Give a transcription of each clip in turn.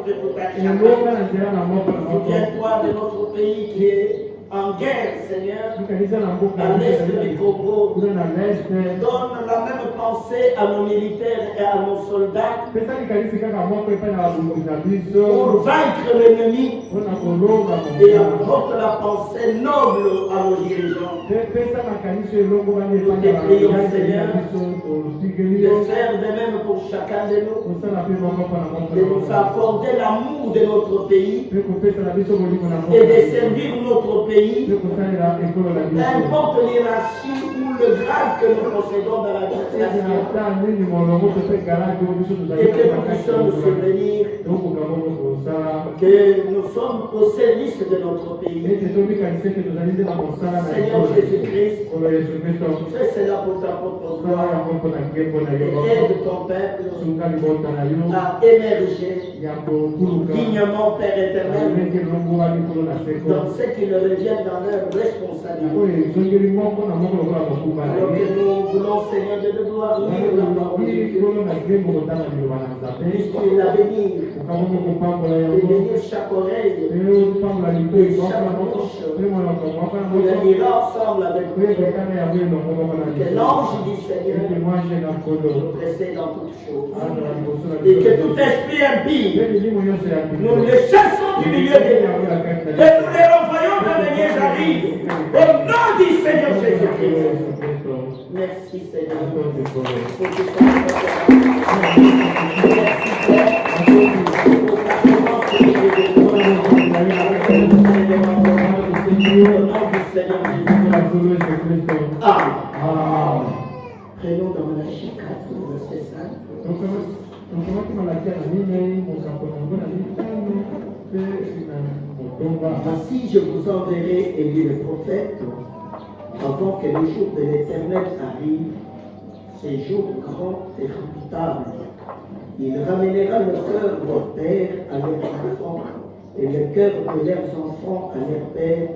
de tout un chacun. Souviens-toi de notre pays qui est en guerre, Seigneur, à l'est du Congo. Donne la même pensée à nos militaires et à nos soldats pour vaincre l'ennemi, et apporte la pensée noble à nos dirigeants. Nous te prions, Seigneur, de faire de même pour chacun de nous, de nous accorder l'amour de notre pays et de servir notre pays. N'importe l'hierarchie ou le grade que nous possédons dans la nation, et que nous puissions nous souvenir que nous sommes au service de notre pays. Seigneur Jésus-Christ, fais cela pour ta propre gloire et aide ton peuple à émerger dignement, Père éternel, dans ce qui leur revient dans leur responsabilité. Alors que nous voulons, Seigneur de gloire, lire la parole de Dieu, puisqu'il a béni, et bénir chaque oreille et chaque bouche, pour le lire ensemble avec nous. Que l'ange du Seigneur nous précède dans toutes choses, et que tout esprit impie, nous le chassons du milieu des nous, et nous les renvoyons dans les lieux arrivent, au nom du Seigneur Jésus-Christ. Merci Seigneur. Prenons dans Malachie 4, verset 5. Ainsi je vous enverrai, et dit le prophète, avant que le jour de l'Éternel arrive, ces jours grands et redoutables. Il ramènera le cœur de leurs pères à leurs enfants, et le cœur de leurs enfants à leurs pères,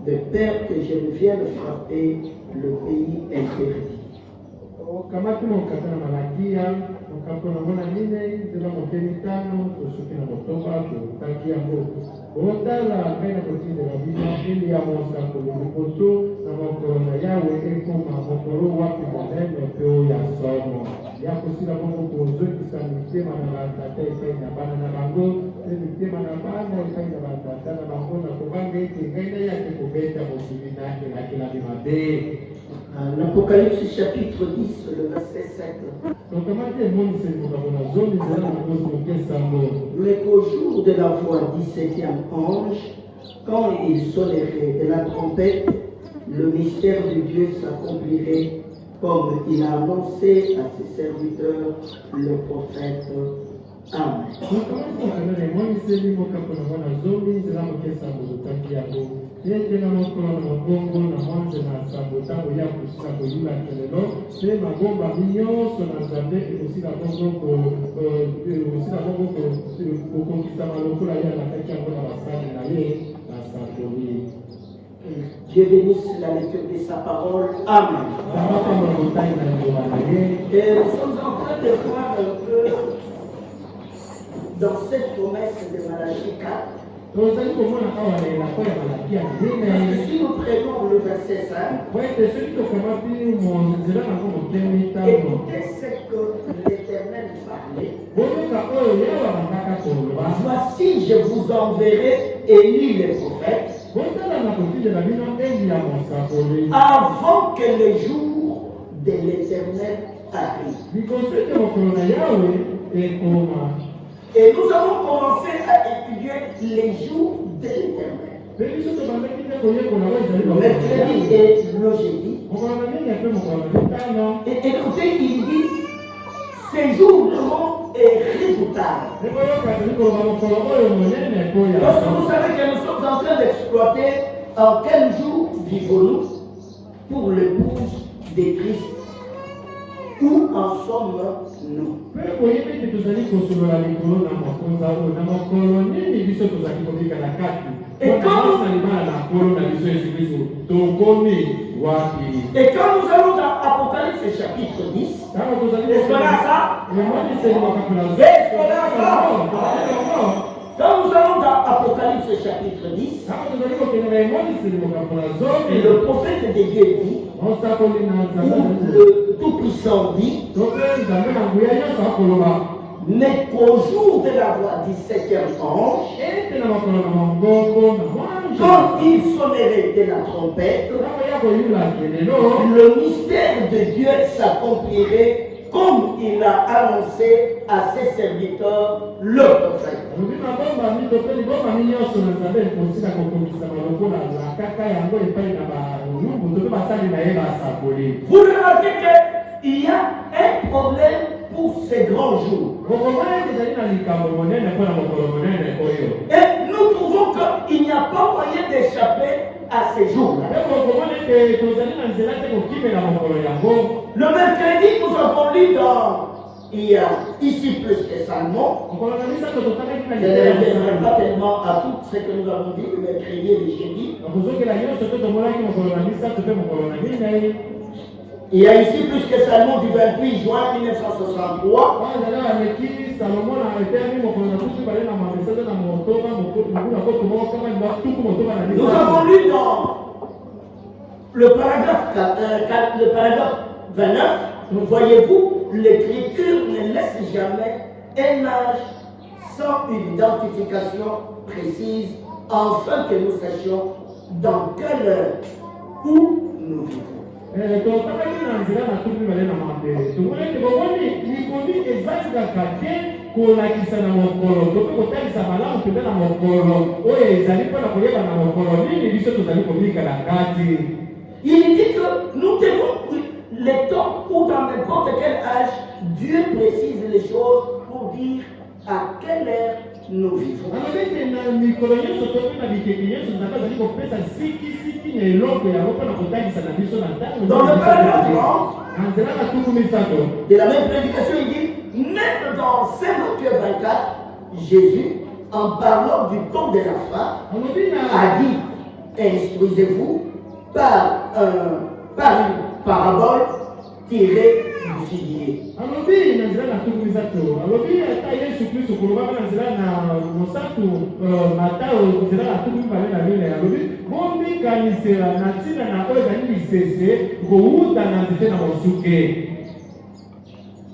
de peur que je ne vienne frapper le pays interdit. Kamati mukatana malakia mukapona mona nine zela mokeni tano tosuki na motoba kutaki yango otala kaina kotinde na bina ili ya mosa kulukoso na mokolo na yawe ekoma mokolo wapi monene peo ya somo ya kusila bongo kozo kisani tema na batata epai na bana na bango tema na bana epai na batata na bango na kubanga ete ngaina yake kubeta mosimi nake na kila bimabe. L'Apocalypse chapitre 10, le verset 7. Mais qu'au jour de la voix 17e ange, quand il sonnerait de la trompette, le mystère de Dieu s'accomplirait comme il a annoncé à ses serviteurs, le prophète. Amen. Yeye mokolo na mabongo na mwanzo na sabotango ya kusika koyula kelelo pe magomba nyonso na nzambe ekosila bongo kokokisa malokola ya na kati yango na basali na ye na sakoli. Dieu bénisse la lecture de sa parole. Amen. Et nous sommes en train de voir un peu dans cette promesse de Malachie 4. Si nous prenons le verset 5, écoutez ce que l'Éternel parlait. Voici, je vous enverrai Élie le prophète avant que le jour de l'Éternel arrive. Et nous allons commencer à étudier les jours de l'Éternel. Mercredi et le jeudi. Et écoutez, il dit, ces jours grands et redoutables. Lorsque vous savez que nous sommes en train d'exploiter en quel jour vivons-nous pour l'épouse de Christ. Où en sommes-nous? Et quand nous allons dans Apocalypse chapitre 10, est-ce qu'on a ça? Est-ce qu'on a ça? 10, le prophète de Dieu dit, ou le Tout-Puissant dit, mais qu'au jour de la voix du 7e ange, quand il sonnerait de la trompette, le mystère de Dieu s'accomplirait comme il a annoncé à ses serviteurs, le prophète. Vous remarquez qu'il y a un problème pour ces grands jours. Et nous trouvons qu'il n'y a pas moyen d'échapper à ces jours-là. Le mercredi, nous avons lu il y a ici plus que Salmon. Je ne reviendrai pas tellement à tout ce que nous avons dit le mercredi et le jeudi. Il y a ici plus que Salmon du 28 juin 1963. Nous avons lu dans le paragraphe 29, voyez-vous, l'écriture ne laisse jamais un âge sans une identification précise, afin que nous sachions dans quelle heure où nous vivons. Il dit que nous devons les temps ou dans n'importe quel âge, Dieu précise les choses pour dire à quelle heure nous vivons. Dans le paragraphe 30 de la même prédication, il dit, même dans Saint Matthieu 24, Jésus, en parlant du temps de la fin, a dit, instruisez-vous par une parabole tirée du figuier.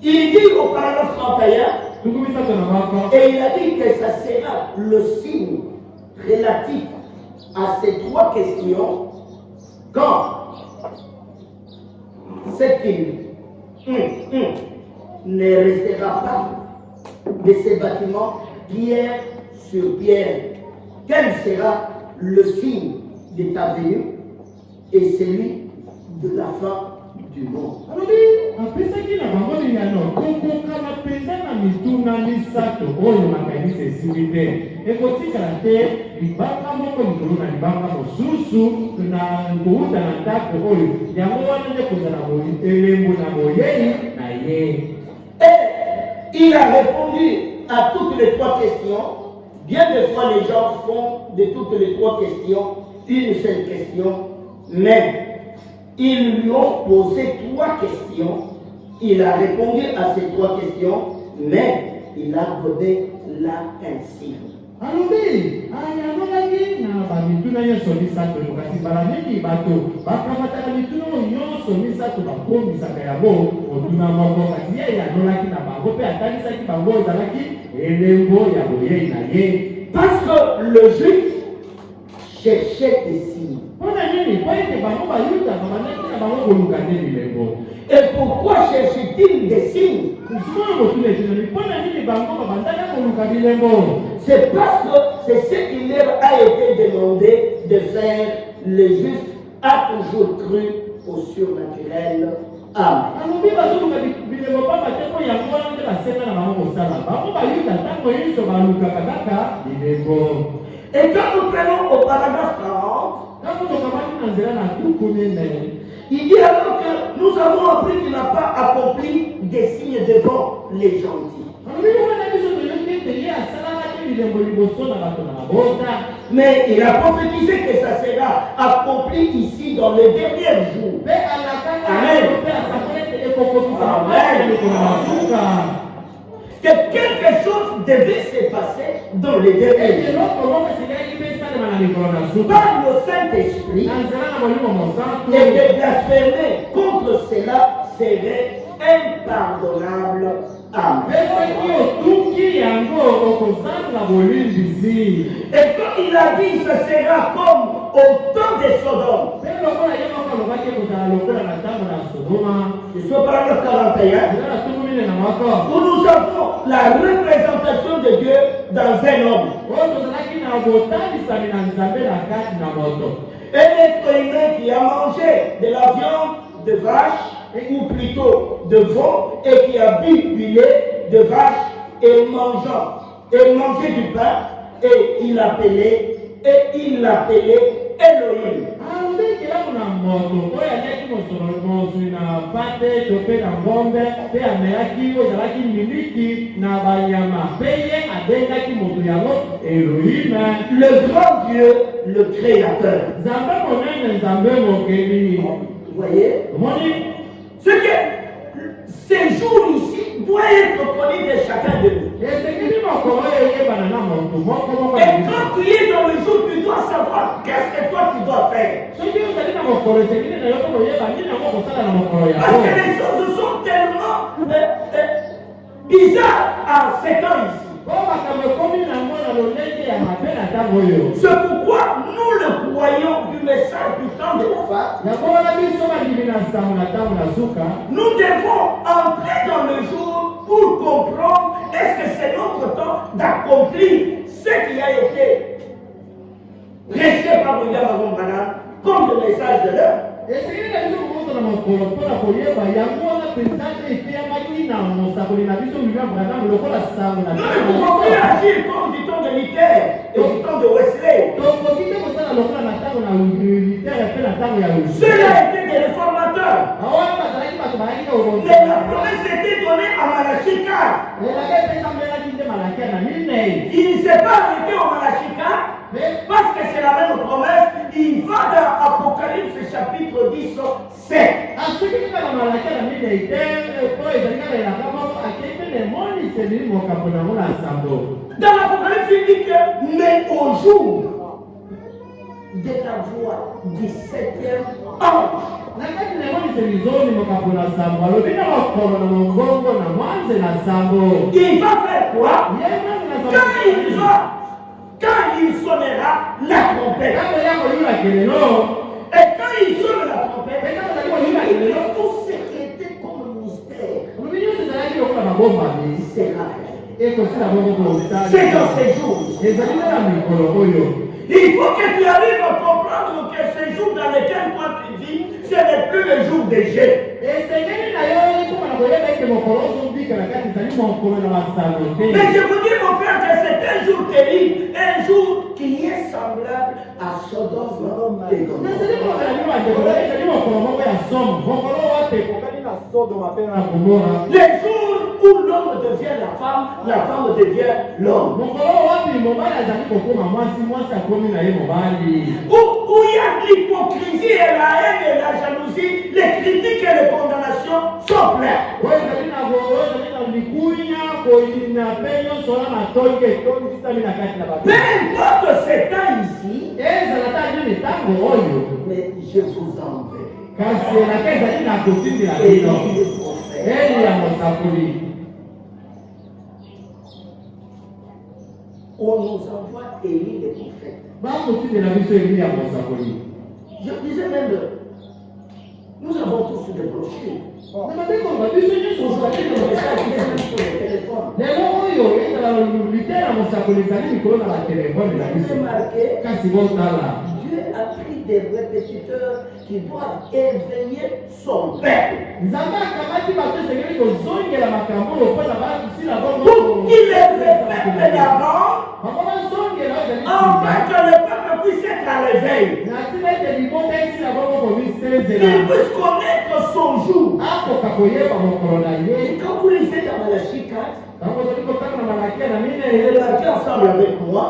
Il dit au paragraphe 31, et il a dit que ça sera le signe relatif à ces trois questions quand c'est qu'il ne restera pas de ces bâtiments pierre sur pierre. Quel sera le signe de ta venue et celui de la fin du monde? Et il a répondu à toutes les trois questions. Bien des fois, les gens font de toutes les trois questions une seule question, mais ils lui ont posé trois questions. Il a répondu à ces trois questions, mais il a donné là ainsi. Parce que le juif cherchait des signes. Et pourquoi cherche-t-il des signes? C'est parce que c'est ce qui leur a été demandé de faire. Le juif a toujours cru au surnaturel. Amen. Et quand nous prenons au paragraphe 40, il dit alors que nous avons appris qu'il n'a pas accompli des signes devant les gentils. Mais il a prophétisé que ça sera accompli ici dans les derniers jours. Amen. Amen. que quelque chose devait se passer dans les derniers jours. Par le Saint-Esprit, et de blasphémer contre cela serait impardonnable. Amen. Et quand il a dit ce sera comme au temps de Sodome, c'est paragraphe 41, où nous avons la représentation de Dieu dans un homme. Un être humain qui a mangé de la viande de vache, ou plutôt de veau, et qui a bu du lait de vache et mangeait du pain, et il l'appelait Elohim. Le grand Dieu, le Créateur. Vous voyez? Ce que ces jours ici doivent être connus de chacun de nous. Et quand tu es dans le jour, tu dois savoir qu'est-ce que toi tu dois faire. Parce que les choses sont tellement bizarres à ces temps ici. C'est pourquoi nous le croyons du message du temps de la fin. Nous devons entrer dans le jour pour comprendre est-ce que c'est notre temps d'accomplir ce qui a été prêché par William Branham comme le message de l'heure. Nous devons plus agir comme du temps de Luther et du temps de Wesley. Cela était des réformateurs. Mais la promesse était donnée à Malachie 4. Il ne s'est pas arrêté au Malachie 4 parce que c'est la même promesse. Il va dans Apocalypse chapitre 10, 7. Dans l'Apocalypse, il dit que, mais au jour de la voix du 7e ange, il va faire quoi? Quand il sonnera la trompette. Et quand il sonne la trompette, tout ce qui était comme mystère sera. C'est dans ces jours. Il faut que tu arrives à comprendre que ces jours dans lesquels toi tu vis, ce n'est plus le jour des jets. Mais je vous dis mon frère que c'est un jour terrible, un jour qui est semblable à Sodome et Gomorrhe. Les jours où l'homme devient la femme devient l'homme. Où il y a l'hypocrisie et la haine et la jalousie, les critiques et les condamnations sont pleines. Peu importe ces temps ici, mais je vous en veux. On nous envoie Élie les prophètes. Je disais même, nous avons tous des brochures. Dieu a pris des répétiteurs qui doivent éveiller son peuple. Pour qu'il les répète d'abord, afin que le peuple puisse être à l'éveil. Qu'il puisse connaître son jour. Et quand vous lisez dans Malachie 4, vous êtes ensemble avec moi.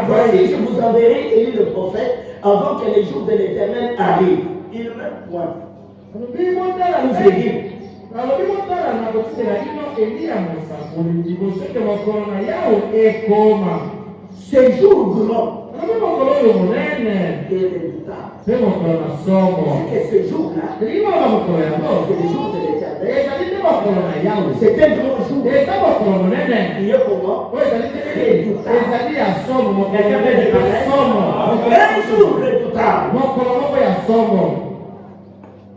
Voici, je vous enverrai Élie le prophète avant que les jours de l'Éternel arrivent. Il ne met point. Vous dit, Ces jours grands et redoutables. C'est que ce jour-là, c'est le jour de l'éternel. C'est un grand jour. Il y a comment? Un jour redoutable.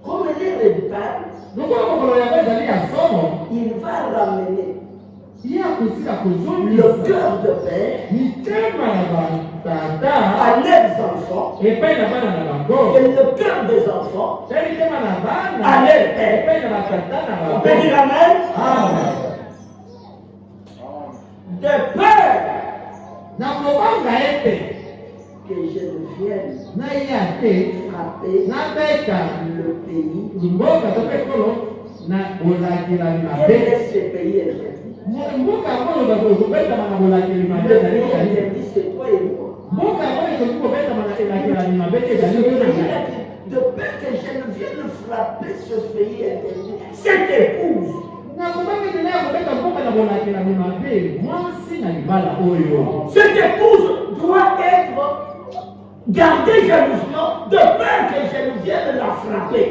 Comme il est redoutable, il va ramener le cœur de père à leurs enfants et le cœur des enfants à leur père. On peut dire amen? De peur que je ne vienne frapper le pays. Quel est ce pays interdit? Le pays interdit, c'est toi et moi. De peur que je ne vienne frapper ce pays interdit, cette épouse. Cette épouse doit être gardée jalousement de peur que je ne vienne la frapper.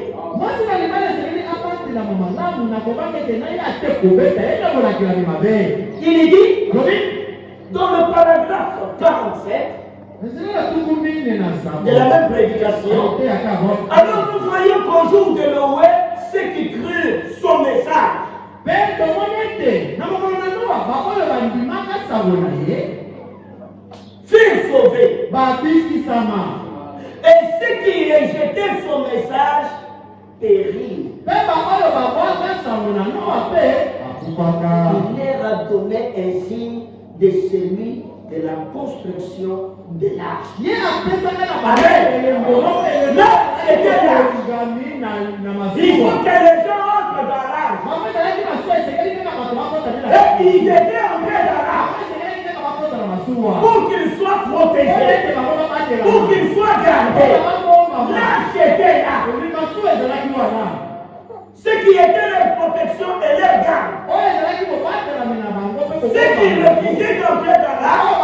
Il dit dans le paragraphe 47 de la même prédication, alors nous voyons qu'au jour de Noé, ceux qui crurent son message furent sauvés. Et ceux qui rejetaient son message périrent. Il leur a donné un signe de celui de la construction de l'arche. Amen. Là, c'était l'arche. Il faut que les gens entrent dans l'arche. Et ils étaient entrés dans l'arche pour qu'ils soient protégés, pour qu'ils soient gardés. L'arche était là. Ce qui était leur protection et leur garde. Ceux qui refusaient d'entrer dans l'arche,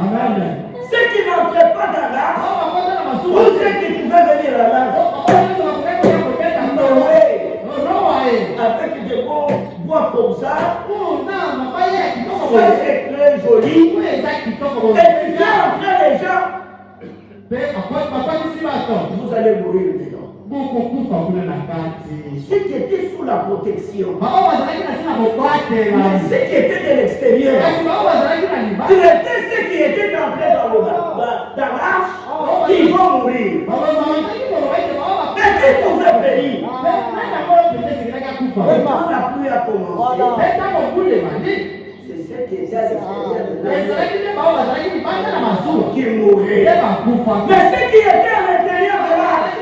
amen. Ceux qui n'entraient pas dans l'arche, ou ceux qui pouvaient venir à l'arche, avec des bons bois comme ça, c'est très joli. Et puis faire entrer les gens, vous allez mourir dedans. Ceux qui étaient sous la protection, ceux qui étaient de l'extérieur, traiter ceux qui étaient entrés dans l'arche, qui vont mourir. Mais qui pouvaient périr. Et quand la pluie a commencé, c'est ceux qui étaient à l'extérieur qui mouraient. Mais ceux qui étaient à l'intérieur de l'arche,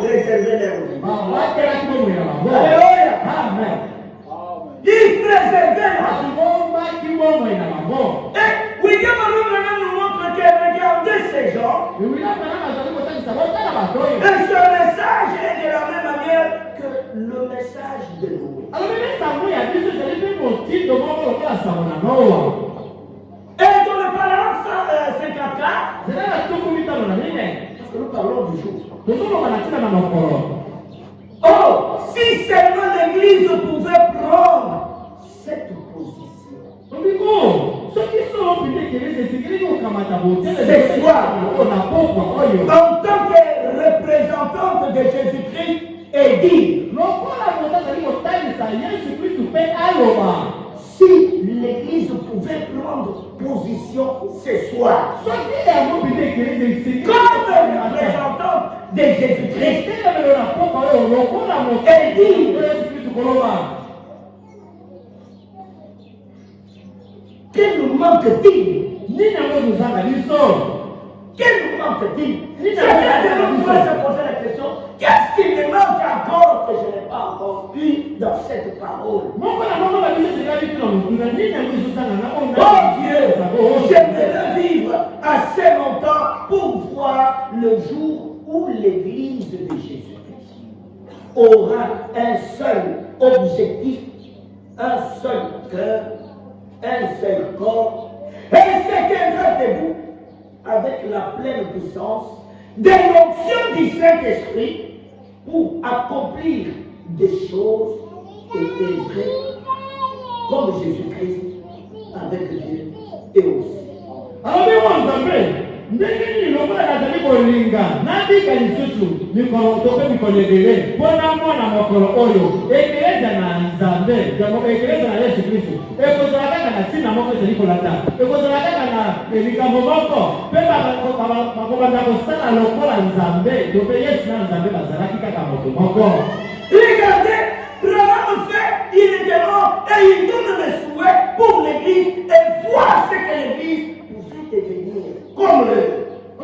réservaient leur vie. Alléluia. Ils préservaient la vie. Et William maintenant nous montre que regardez ces gens. Et ce message est de la même manière que le message de Noé. Et dans le paragraphe 54, parce que nous parlons du jour. Oh, si seulement l'Église pouvait prendre cette position. C'est quoi? En tant que représentante de Jésus-Christ et dire si l'Église pouvait prendre position ce soir comme représentante de Jésus-Christ et dire que nous manque-t-il? Que nous manque-t-il? Chacun de nous doit se poser la question, qu'est-ce qui me manque encore que je n'ai pas encore eu dans cette parole? Oh Dieu, j'aimerais vivre assez longtemps pour voir le jour où l'Église de aura un seul objectif, un seul cœur, un seul corps, et se tiendra debout avec la pleine puissance de l'onction du Saint-Esprit pour accomplir des choses et œuvrer comme Jésus-Christ avec Dieu et aussi. ndenge nini lokola nazali kolinga nabika lisusu mikolo tope mikolo ebele mpona mwana mokolo oyo ekeleza na nzambe ekeleza na yesu kristu ekozala kaka na ntina moko ezali kolata ekozala kaka na likambo moko mpe bakobanda kosala lokola nzambe to mpe yesu na nzambe bazalaki kaka moto moko. Regardez, Branham fait immédiatement et il donne des souhaits pour l'église et voir ce que l'église pouvait devenir comme le. Et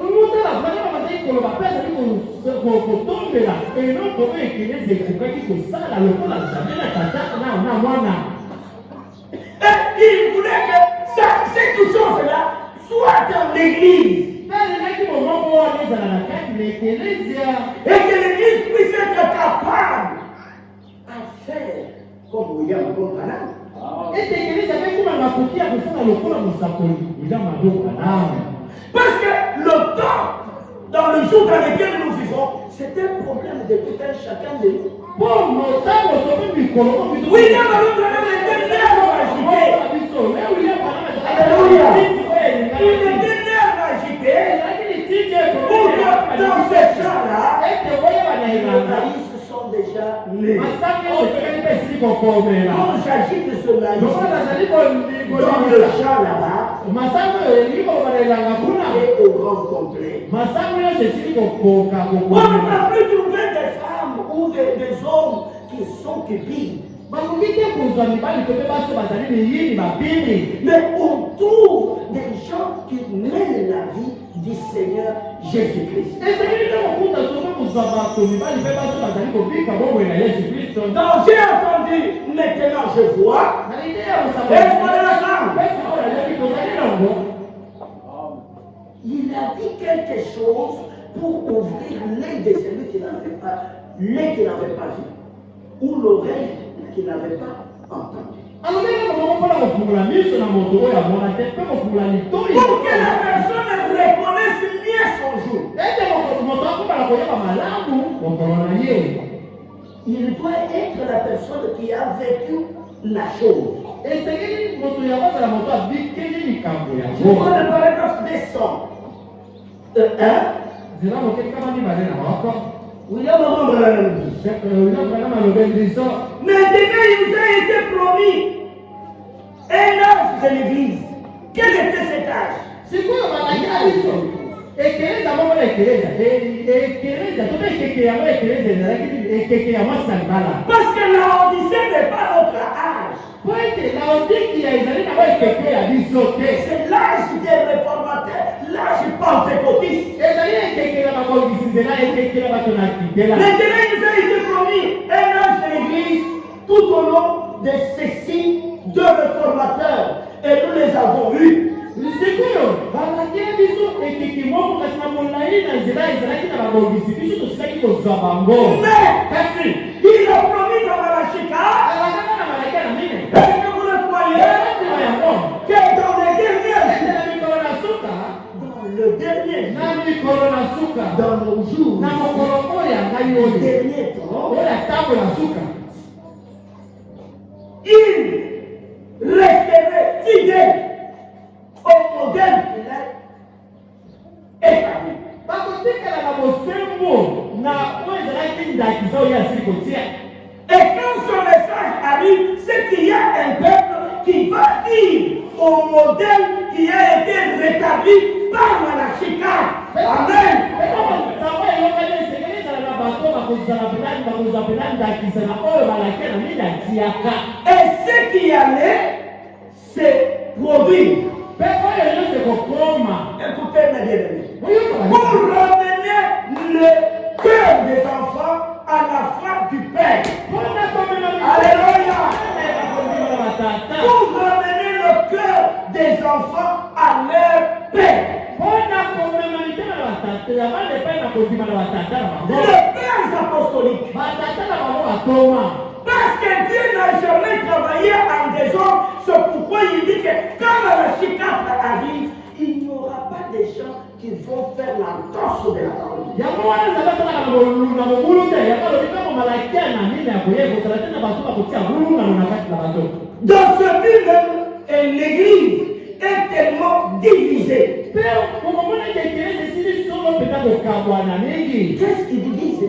il voulait que cette chose-là soit dans l'église. Et que l'église puisse être capable à faire comme William Branham. Parce que le temps, dans le jour dans lequel nous vivons, c'est un problème de tout un chacun de nous. William Branham était nerf agité. Alléluia. Il était nerf agité. Pour que dans ces gens-là, les naïfs sont déjà nés. Quand j'agite ce naïf dans le champ là-bas, et au grand complet, on ne peut plus trouver des femmes ou des hommes qui sont cupides. Mais on trouve des gens qui mènent la vie du Seigneur Jésus-Christ. Donc j'ai entendu, maintenant je vois, il a dit quelque chose pour ouvrir l'œil de celui qui n'avait pas vu, ou l'oreille qui n'avait pas entendu. Pour que la personne reconnaisse bien son jour. Il doit être la personne qui a vécu la chose. Je prends le paragraphe descend. William Branham dit. Maintenant, il nous a été promis un âge de l'église. Quel était cet âge? Parce que la Odyssée n'est pas notre âge. C'est l'âge des réformateurs, l'âge pentecôtiste. Maintenant, il nous a été promis un âge de l'église tout au long de ces deux réformateurs. Et nous les avons eus. Mais il a promis dans Malachie 4, est-ce que vous le croyez, que dans les derniers dans nos jours, le dernier temps, il resterait fidèle au modèle qu'il a établi. Et quand son message arrive, c'est qu'il y a un peuple qui va vivre au modèle qui a été rétabli par Malachie 4. Amen. Et ce qui allait se produire. Écoutez mes bien-aimés. Pour ramener le cœur des enfants à la foi du Père. Alléluia. Pour ramener le cœur des enfants à leur Père. Les pères apostolique. Parce que Dieu n'a jamais travaillé en désordre. C'est pourquoi il dit que quand la chicane arrive, il n'y aura pas de gens qui vont faire la torse de la parole. Dans ce but même, l'église est tellement divisée. Qu'est-ce qu'ils disent?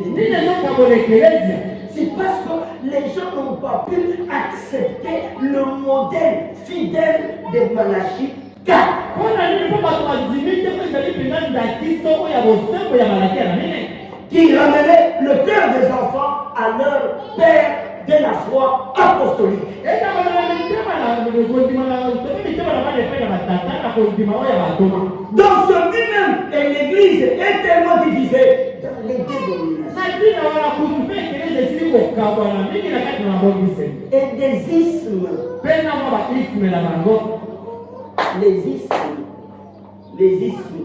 C'est parce que les gens n'ont pas pu accepter le modèle fidèle de Malachie 4. Qui ramenait le cœur des enfants à leur père de la foi apostolique. Dans ce but même, l'église est tellement divisée dans les deux dominations. Et des ismes. Les ismes.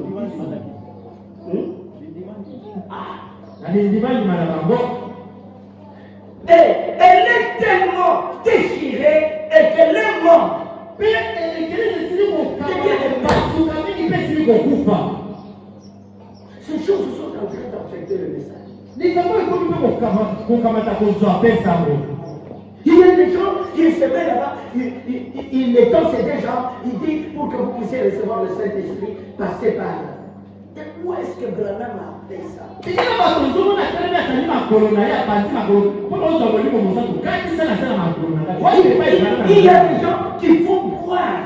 Et elle est tellement déchirée et qu'elle est morte. Ces choses sont en train d'affecter le message. Il y a des gens qui se mettent là-bas, il les donne ces deux gens, il dit pour que vous puissiez recevoir le Saint-Esprit, passez par là. Où est-ce que Branham a fait ça? Il y a des gens qui font croire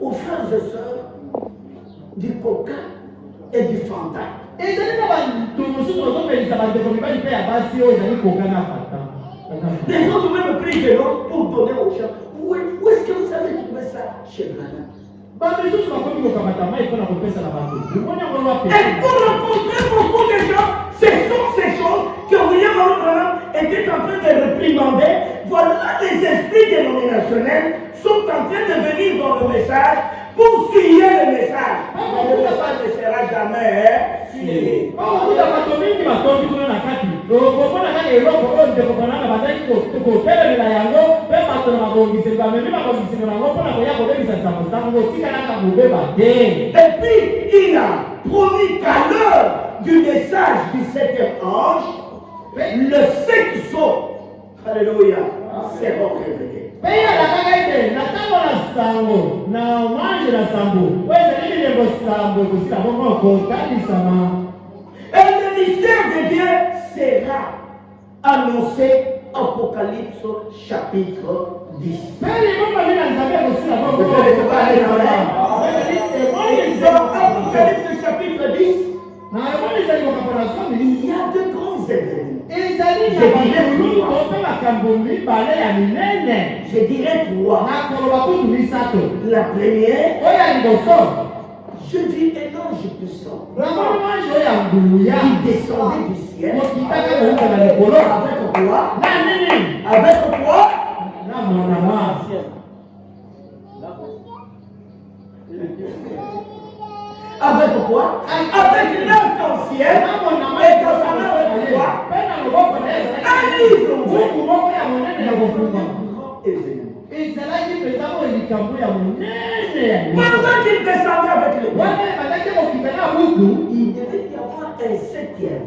aux frères et sœurs du coca et du fanta. Les autres même prient de l'eau pour donner aux gens. Où est-ce que vous avez trouvé ça chez Branham? Et pour rencontrer beaucoup de gens, ce sont ces choses que William Branham était en train de réprimander. Voilà, les esprits dénominationnels sont en train de venir dans le message pour scier le message. Mais le message ne sera jamais scié. Et puis il a promis qu'à l'heure du message du septième ange, le 7 sceau, alléluia, sera révélé. Et le mystère de Dieu sera annoncé Apocalypse chapitre 10. Apocalypse chapitre 10. Il y a de grands événements. Je dirais trois. La première, je vis un ange puissant. Il descendait du ciel. Avec quoi? Avec quoi? Avec l'arc-en-ciel. Et dans sa main, avec quoi? Un livre. Pendant qu'il descendait avec le livre, il devait y avoir un septième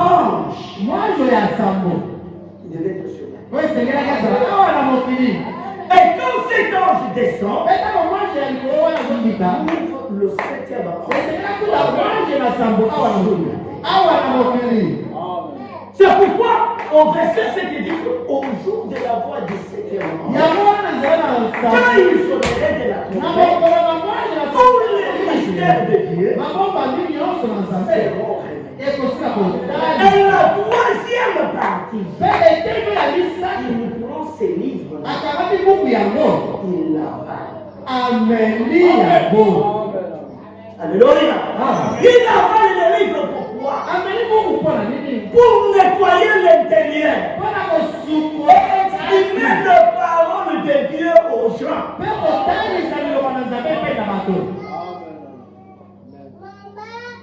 ange. Il devait être sur la terre. Et quand cet ange descend, le septième ange. C'est pourquoi au verset 7 il dit qu'au jour de la voix du septième ange, quand il sonnerait de la trompette, tous les mystères de Dieu seront révélés. Et la troisième partie, il prend ses livres, il l'avale. Alléluia. Il avale les livres pourquoi? Pour nettoyer l'intérieur. Et exprimer la parole de Dieu aux gens.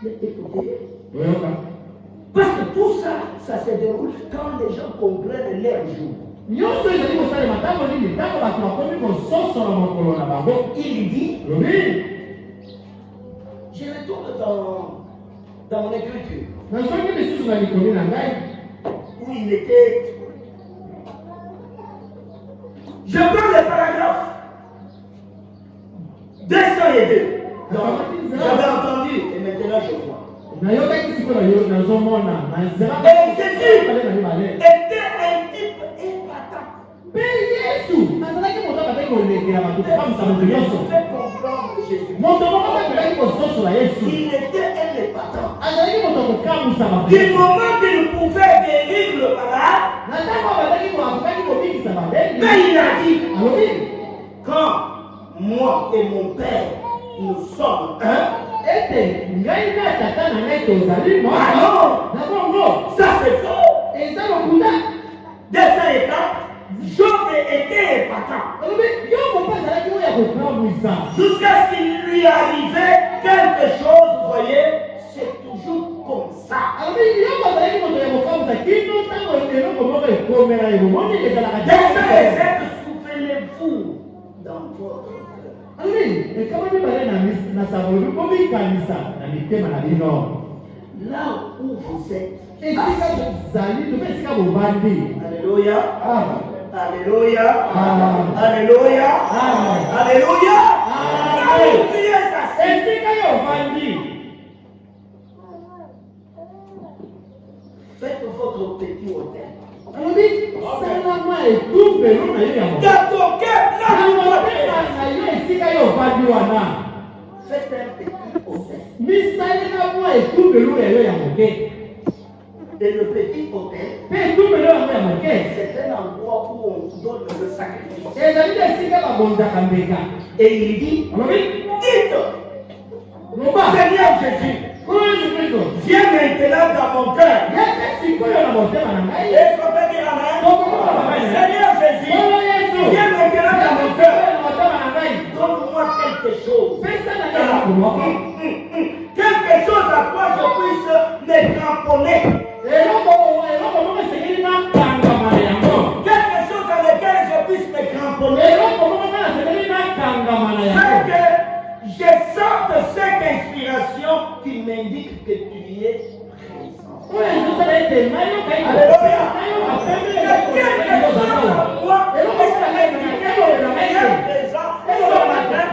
Mais écoutez, ça se déroule quand les gens comprennent leur jour. Il dit, je retourne dans mon écriture, où il était. Je prends le paragraphe 202. J'avais entendu et maintenant je vois. Et Jésus était un type épatant. Il était un épatant. Du moment qu'il pouvait guérir le malade, mais il a dit, quand moi et mon père nous sommes un, ça c'est faux. Dessin étant, Job était épatant. Jusqu'à ce qu'il lui arrivait quelque chose, vous voyez, c'est toujours comme ça. Dessin et souvenez-vous dans votre cœur. Là où vous êtes, alléluia, alléluia, alléluia, alléluia, faites votre petit hôtel. Dans ton cœur, là, faites un petit hôtel. Et le petit hôtel, c'est un endroit où on donne le sacrifice. Et il dit, dites, Seigneur Jésus, viens maintenant dans mon cœur. Est-ce qu'on peut dire amen? Seigneur Jésus, viens maintenant dans mon cœur. Donne-moi quelque chose. Quelque chose à quoi je puisse me cramponner. Quelque chose à lequel je puisse me cramponner. Je sente cette inspiration qui m'indique que tu es présent. Alléluia. Quelque chose en moi qui m'indique que tu es présent ce matin,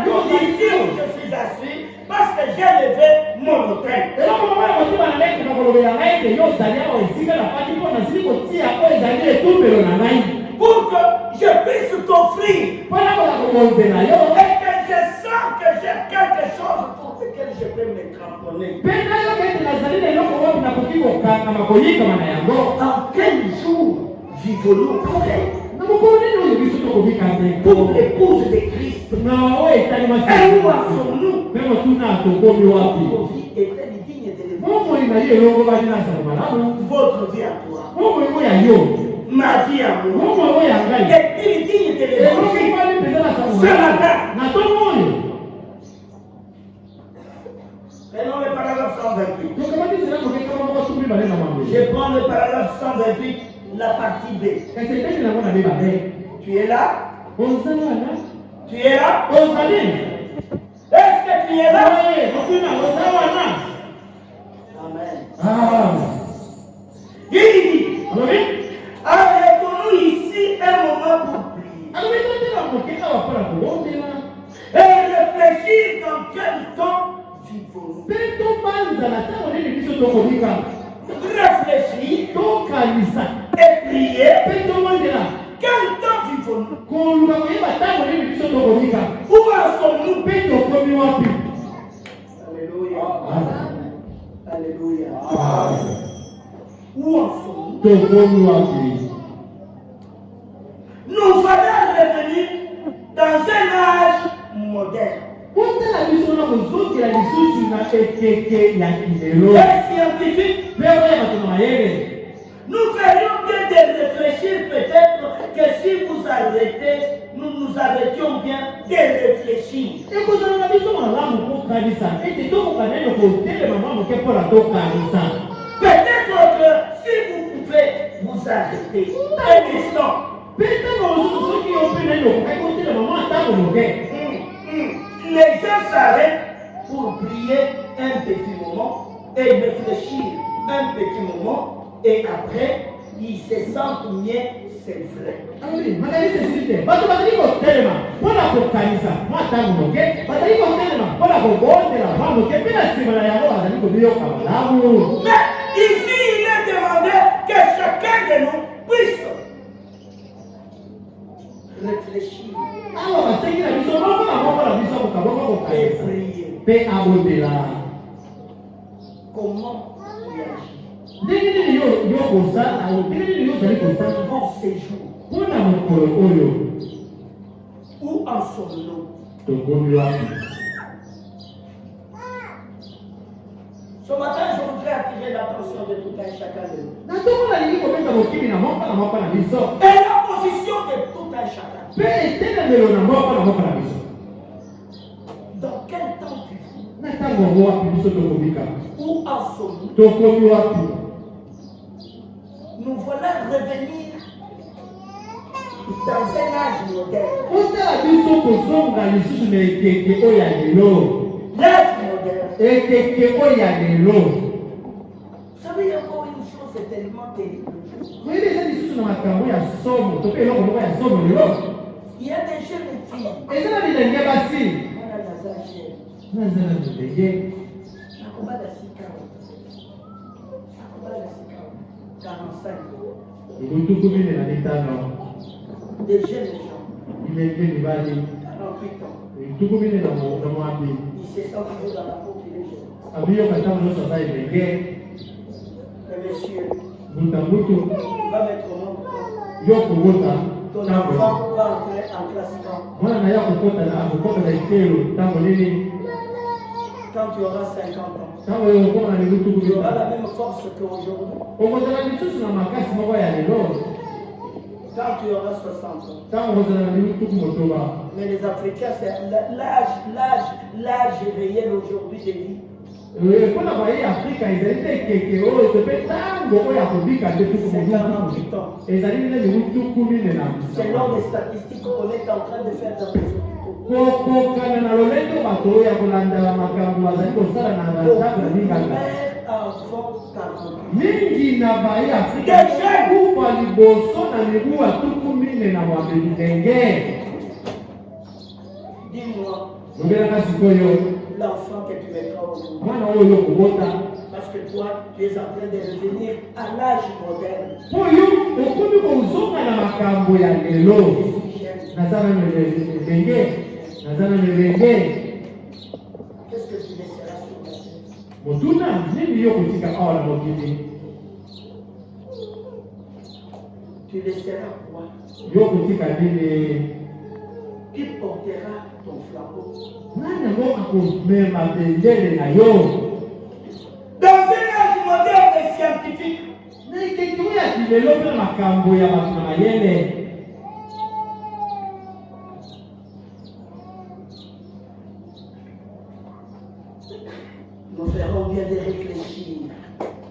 ici où je suis assis, parce que j'ai levé mon hôtel. Pour que je puisse t'offrir. Et que je sens que j'ai quelque chose pour lequel je peux me cramponner. En quel jour vivons-nous frère? Pour l'épouse de Christ. Et où sommes-nous? Votre vie est-elle digne de votre vie à toi? Ma vie à moi. Est-elle digne de l'évangile? Ce matin. Prenons le paragraphe 128. Je prends le paragraphe 128, la partie B. Tu es là? Tu es là? Est-ce que tu es là? Amen. Il dit, arrêtons-nous ici un moment pour prier. Et réfléchir dans quel temps vivons-nous. Réfléchir et prier. Quel temps vivons-nous? Où en sommes-nous? Alléluia. Alléluia. Où en sommes-nous? Nous allons revenir dans un âge moderne. Et scientifique. Nous ferions bien de réfléchir peut-être que si vous arrêtez, nous arrêtions bien de réfléchir. Peut-être que si vous arrêter. Un instant. Les gens s'arrêtent pour prier un petit moment et réfléchir un petit moment et après ils se sentent mieux, c'est vrai. Mais ici il est demandé que chacun de nous puisse réfléchir et prier. Comment tu agis pour ces jours? Où en sommes-nous? Ce matin, je voudrais attirer l'attention de tout un chacun de nous. Et la position de tout un chacun. Dans quel temps tu vis? Où en sommes-nous? Nous voilà revenir dans un âge moderne. L'âge moderne. Vous savez, encore une chose, c'est tellement terrible. Il y a des jeunes filles. Des jeunes gens. 48 ans. Ils se sentent toujours dans la peau des jeunes. Mais monsieur, va mettre au monde. Ton enfant va entrer en classe quand tu auras 50 ans. Tu auras la même force qu'aujourd'hui. Quand tu auras 60 ans. Mais les Africains, c'est l'âge réel aujourd'hui de vie. C'est 48 ans. Selon les statistiques qu'on est en train de faire dans les hôpitaux. Dis-moi l'enfant que tu mettras au monde. Parce que toi, tu es en train de revenir à l'âge moderne. Qu'est-ce que tu laisseras sur la terre? Tu laisseras quoi? Qui portera ton flambeau? Dans un âge moderne et scientifique, nous ferons bien de réfléchir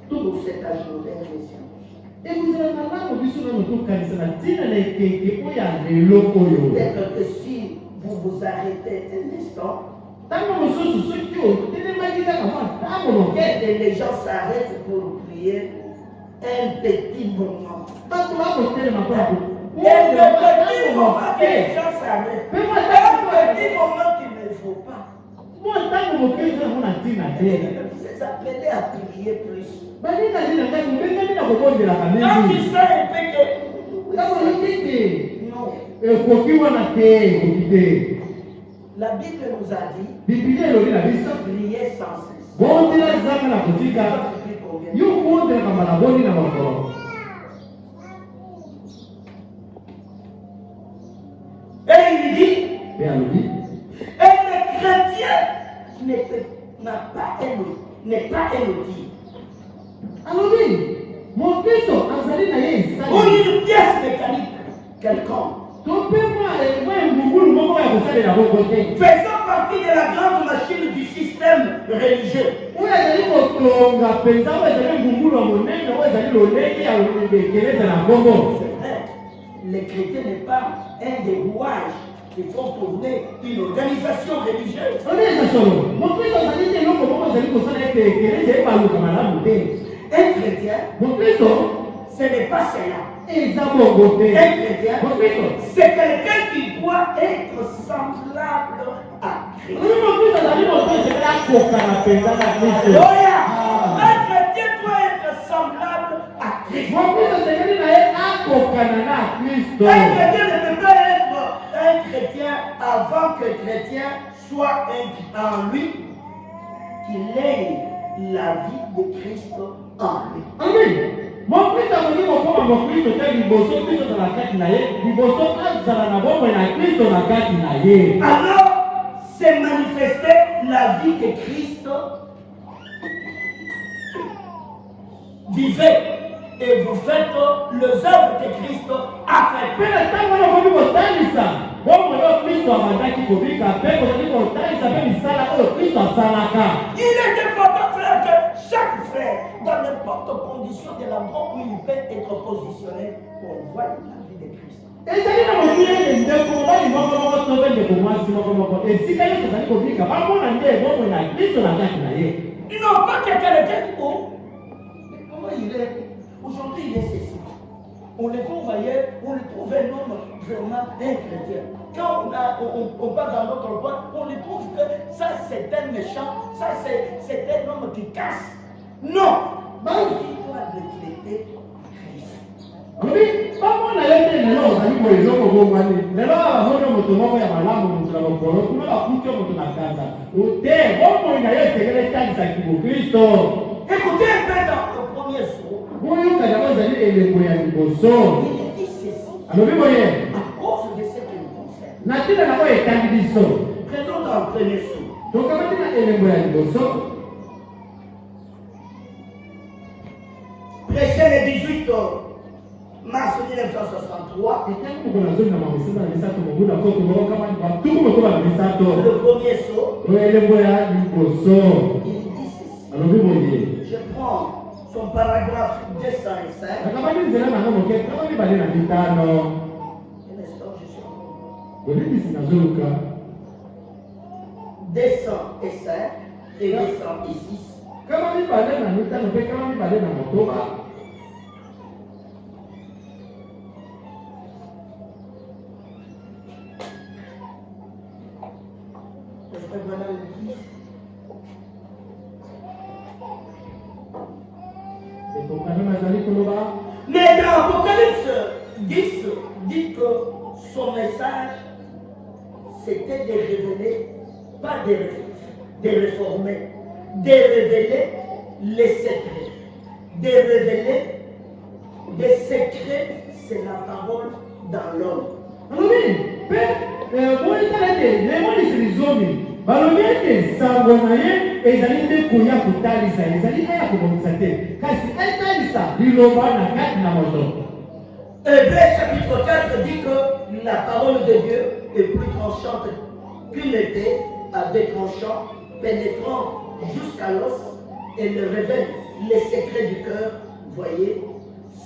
tout cet âge moderne et scientifique. Peut-être que si vous vous arrêtez un instant, et les gens s'arrêtent pour prier un petit moment. Un petit moment que les gens s'arrêtent. Un petit moment qu'il ne faut pas. C'est appelé à prier plus. Quand il sait un peu que la Bible nous a dit prier sans cesse. Et il dit, et le chrétien n'est pas élodie. Alors oui, mon Christ, ou une pièce mécanique quelconque. Faisant Faisant partie partie de la grande machine du système religieux. C'est vrai, les chrétiens n'est pas un des rouages qui font tourner une organisation religieuse. Un chrétien, ce n'est pas cela. Un chrétien, c'est quelqu'un qui doit être semblable à Christ. Alléluia. Un chrétien doit être semblable à Christ. Un chrétien ne peut pas être un chrétien avant que le chrétien soit en lui, qu'il ait la vie de Christ en lui. Amen. Alors, c'est manifester la vie que Christ vivait. Et vous faites les œuvres que Christ a fait. Il est important, frère, que chaque frère, dans n'importe condition de l'endroit où il peut être positionné, pour voir la vie de Christ. Non, pas que quelqu'un dit, oh, mais comment il est? Aujourd'hui, il est ceci. On le voyait, on le trouvait un homme vraiment un chrétien. Quand on part dans notre coin, on le trouve que ça c'est un méchant, ça c'est un homme qui casse. Non! Mais il doit refléter Christ. Oui, pas moi la lettre de l'eau, ça dit que les gens vont voir. Mais là, on a monté mon père à la maison, on a monté mon père, on a monté mon père. Au thé, bon, il y a eu des gens qui sont Christ. Écoutez un peu dans le premier saut. Il est dit ceci. Alors, vous voyez, à cause de ce qui nous concerne. Prenons dans le premier saut. Donc, comment est-ce prêché le 18 mars 1963. Le premier saut. Il dit ceci. Je prends son paragraphe 205. Un instant, je suis 205 et 206. Mais dans Apocalypse 10, dit que son message, c'était de révéler, pas de réformer, de révéler les secrets. De révéler des secrets, c'est la parole dans l'homme. Hébreux chapitre 4 dit que la parole de Dieu est plus tranchante qu'une épée à deux tranchants, pénétrant jusqu'à l'os et le révèle les secrets du cœur. Voyez,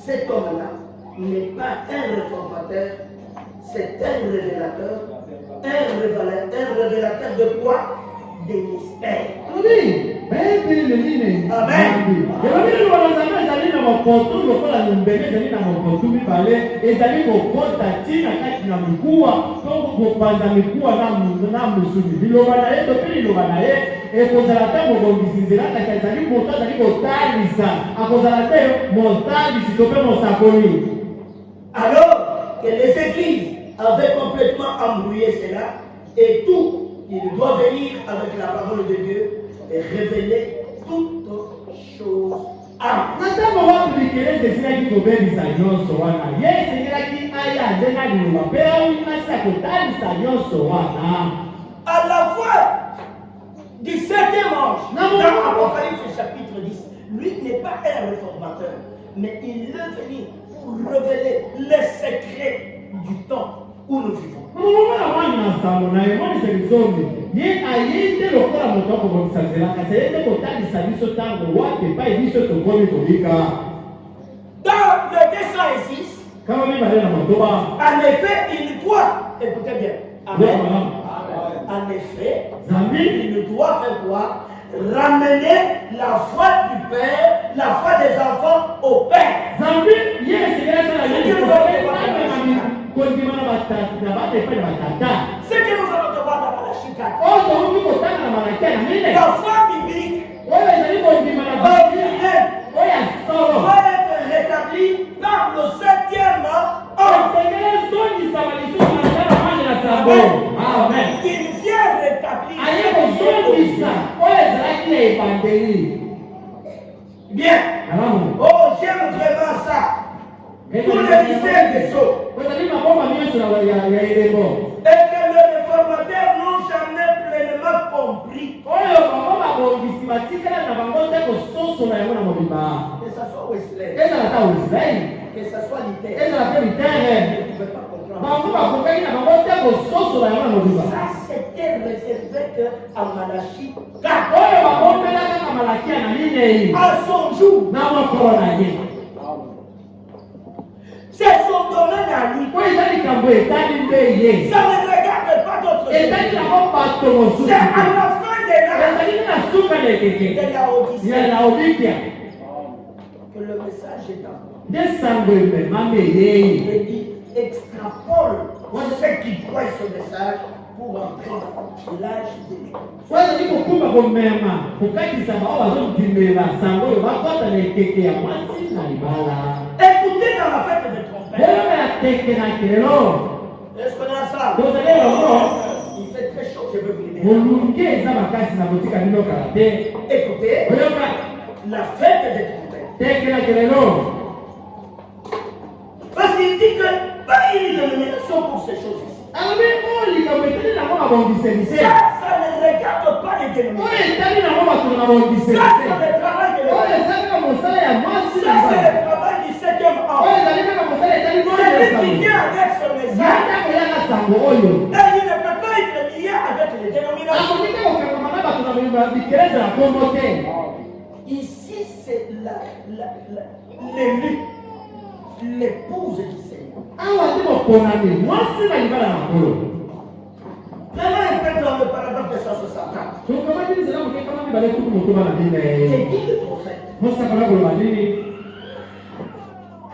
cet homme-là n'est pas un réformateur, c'est un révélateur. Un révélateur de quoi? Des mystères. Amen. Alors que les églises avaient complètement embrouillé cela, et tout, il doit venir avec la parole de Dieu et révéler toutes choses à la fois du 7e ange, dans Apocalypse chapitre 10, lui n'est pas un réformateur, mais il est venu pour révéler les secrets du temps. où nous vivons. Dans le 206, en effet, il doit, écoutez bien, amen. En effet, il doit faire quoi? Ramener la foi du Père, la foi des enfants au Père. Ce que nous allons devoir dans Malachie 4. La foi biblique doit être rétablie par le 7e ange. Amen. Il vient rétablir. Bien. Oh, j'aime vraiment ça. Tous les mystères des eaux. Et que les réformateurs n'ont jamais pleinement compris. Que ce soit Wesley, que ce soit Luther, ils ne pouvaient pas comprendre. Ça, c'était réservé qu'à Malachie 4. À son jour. C'est son domaine à lui. Ça ne regarde pas d'autres choses. C'est à la fin de la Odyssée que le message est envoyé. Il dit, extrapole ceux qui croient ce message pour entrer dans l'âge de écoutez dans la fête des trompettes. Est-ce qu'on a ça? Il fait très chaud, je veux vous dire. Écoutez, la fête des trompettes. Parce qu'il dit que pas une illumination pour ces choses-ci. Ça ne regarde pas les dénominations. Ça, c'est le travail de l'Église. Ça, c'est le travail du 7e ange. Celui qui vient avec ce message, il ne peut pas être lié avec les dénominations. Ici, c'est l'élu, l'épouse du Seigneur. Vraiment, il peut dans le paragraphe de 164. C'est qui le prophète?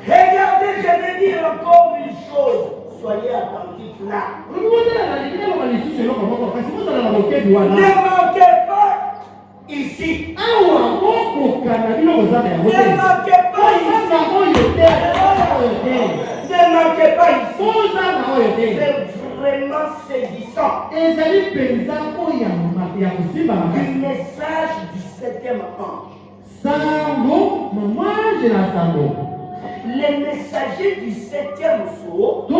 Regardez, je vais dire encore une chose. Soyez attentifs là. Ne manquez pas ici. Ne manquez pas ici. Ne manquez pas ici. C'est vraiment saisissant. Du message du 7e ange. Les messagers du 7e sceau, le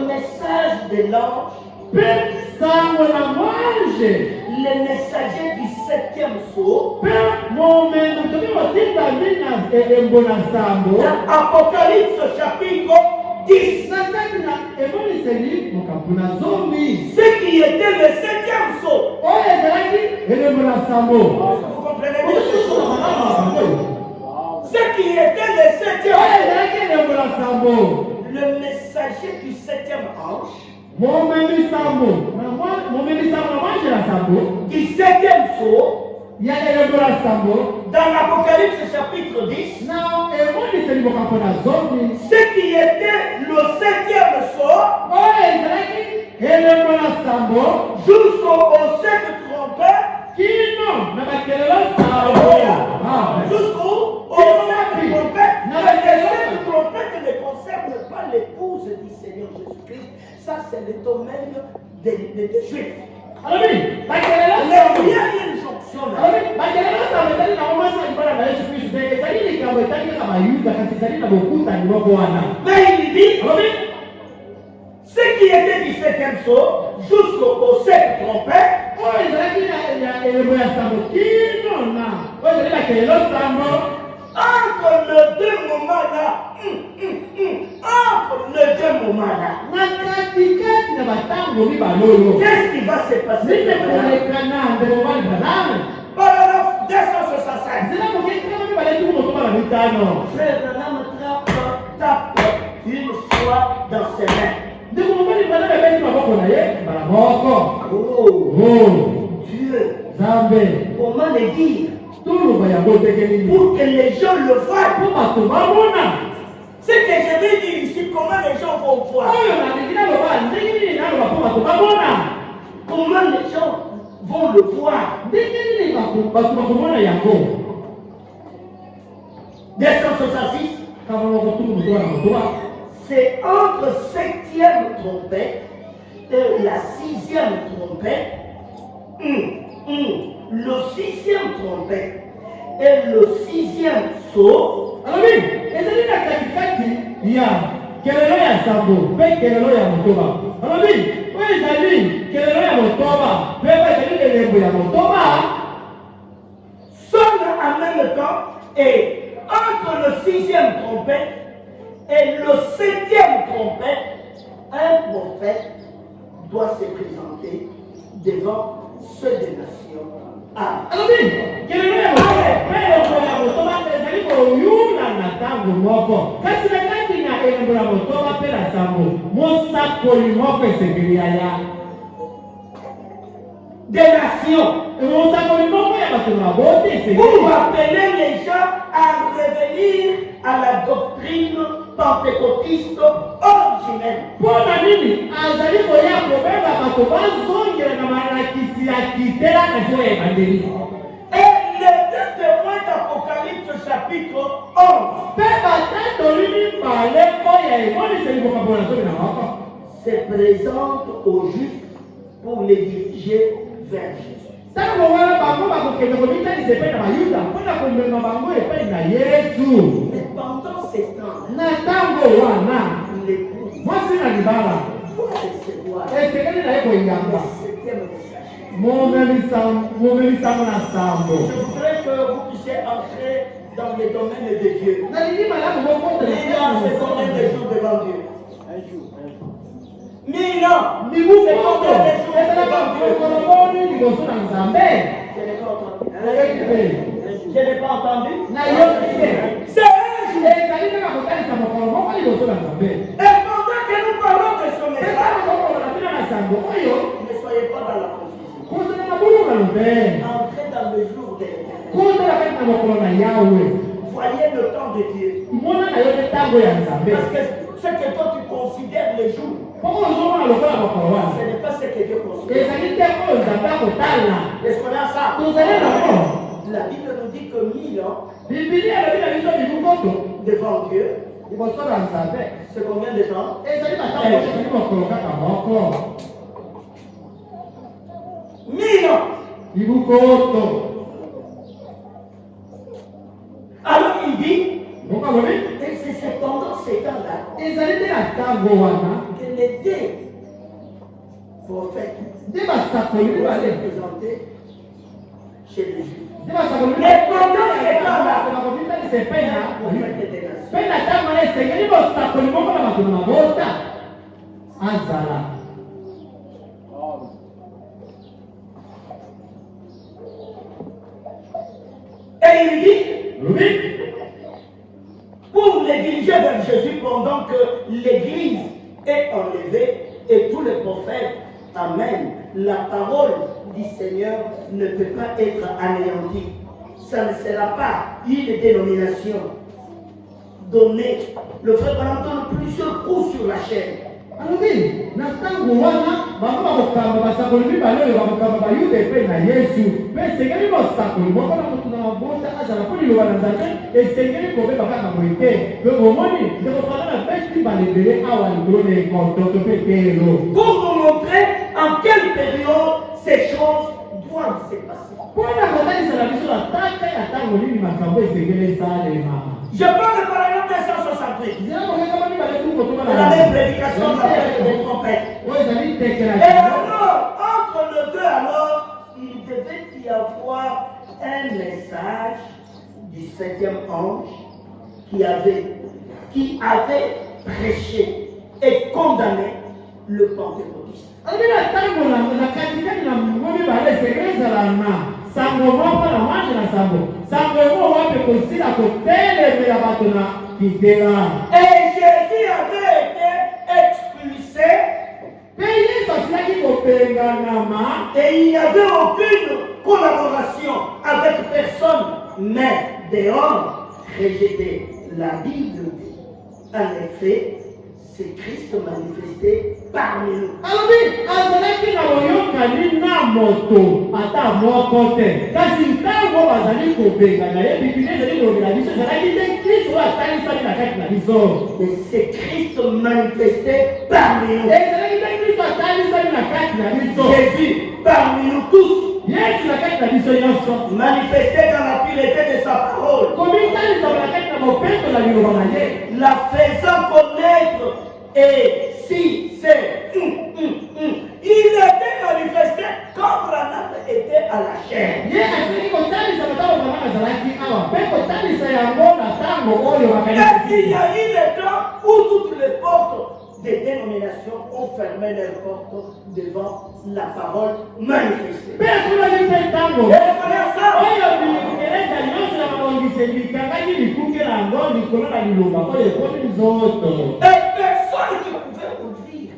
message de l'ange, les messagers du 7e sceau, Apocalypse chapitre 10. Ce qui était le 7e sceau. Vous comprenez bien? Ce qui était le 7e sceau. Le messager du 7e ange. Du 7e sceau. Dans l'Apocalypse chapitre 10, ce qui était le 7e sceau, jusqu'au 7 trompettes, jusqu'au 7 trompettes, les 7 trompettes ne concernent pas l'épouse du Seigneur Jésus-Christ. Ça, c'est le domaine des Juifs. Il y a une jonction là. Mais il dit, ce qui était du 7e sceau jusqu'au 7 trompettes, entre les deux moments là, Qu'est-ce qui va se passer? Paragraphe 265. Frère Branham tape une fois dans ses mains. Oh, Dieu, comment le dire pour que les gens le voient? Ce que je vais dire ici, comment les gens vont voir? Comment les gens vont le voir? 266. C'est entre 7e trompette et la 6e trompette. Le 6e trompette et le 6e sceau. Sonne en même temps et entre le 6e trompette et le 7e trompette, un prophète doit se présenter devant ceux des nations. Des nations. Pour appeler les gens à revenir à la doctrine pentecôtiste originelle. Et le 2 témoins d'Apocalypse chapitre 11 se présente aux Juifs pour les diriger vers Jésus. Et pendant ces temps, l'épouse doit recevoir le 7e message. Je voudrais que vous puissiez entrer dans les domaines de Dieu. Il y a ce combien de jours devant Dieu? Un jour. 1000 ans. C'est combien de jours devant Dieu? Je n'ai pas entendu. C'est un jour. Et pendant que nous parlons de ce message, ne soyez pas dans la confusion. Entrez dans le jour de l'éternel. Voyez le temps de Dieu. Parce que ce que toi tu considères les jours, ce n'est pas ce que Dieu considère. Est-ce qu'on a ça? La Bible nous dit que 1000 ans devant Dieu, c'est combien de temps? Mille ans. Alors il dit, et c'est pendant ces temps-là que les deux prophètes doivent se présenter chez les Juifs. Et pendant ces temps-là, le prophète était et il dit, pour les diriger vers Jésus pendant que l'Église est enlevée et tous les prophètes amènent, la parole du Seigneur ne peut pas être anéantie. Ça ne sera pas une dénomination donnée. Le frère Branham donne plusieurs coups sur la chaîne. Pour nous montrer en quelle période ces choses doivent se passer. Je parle de paragraphe 268. La même prédication de la fête des trompettes. Et alors, entre les deux, alors, il devait y avoir un message du 7e ange qui avait prêché et condamné le pentecôtiste. Et Jésus avait été expulsé. Et il n'y avait aucune collaboration avec personne, mais des hommes rejetés. La Bible dit, en effet, c'est Christ manifesté parmi nous. Et c'est Christ manifesté parmi nous. Jésus parmi nous tous. Manifesté dans la pureté de sa parole. La faisant connaître. Et si c'est il était manifesté quand Branham était à la chair. Et il y a eu le temps où toutes les portes des dénominations ont fermé leurs portes devant la parole manifestée. Et personne qui pouvait ouvrir.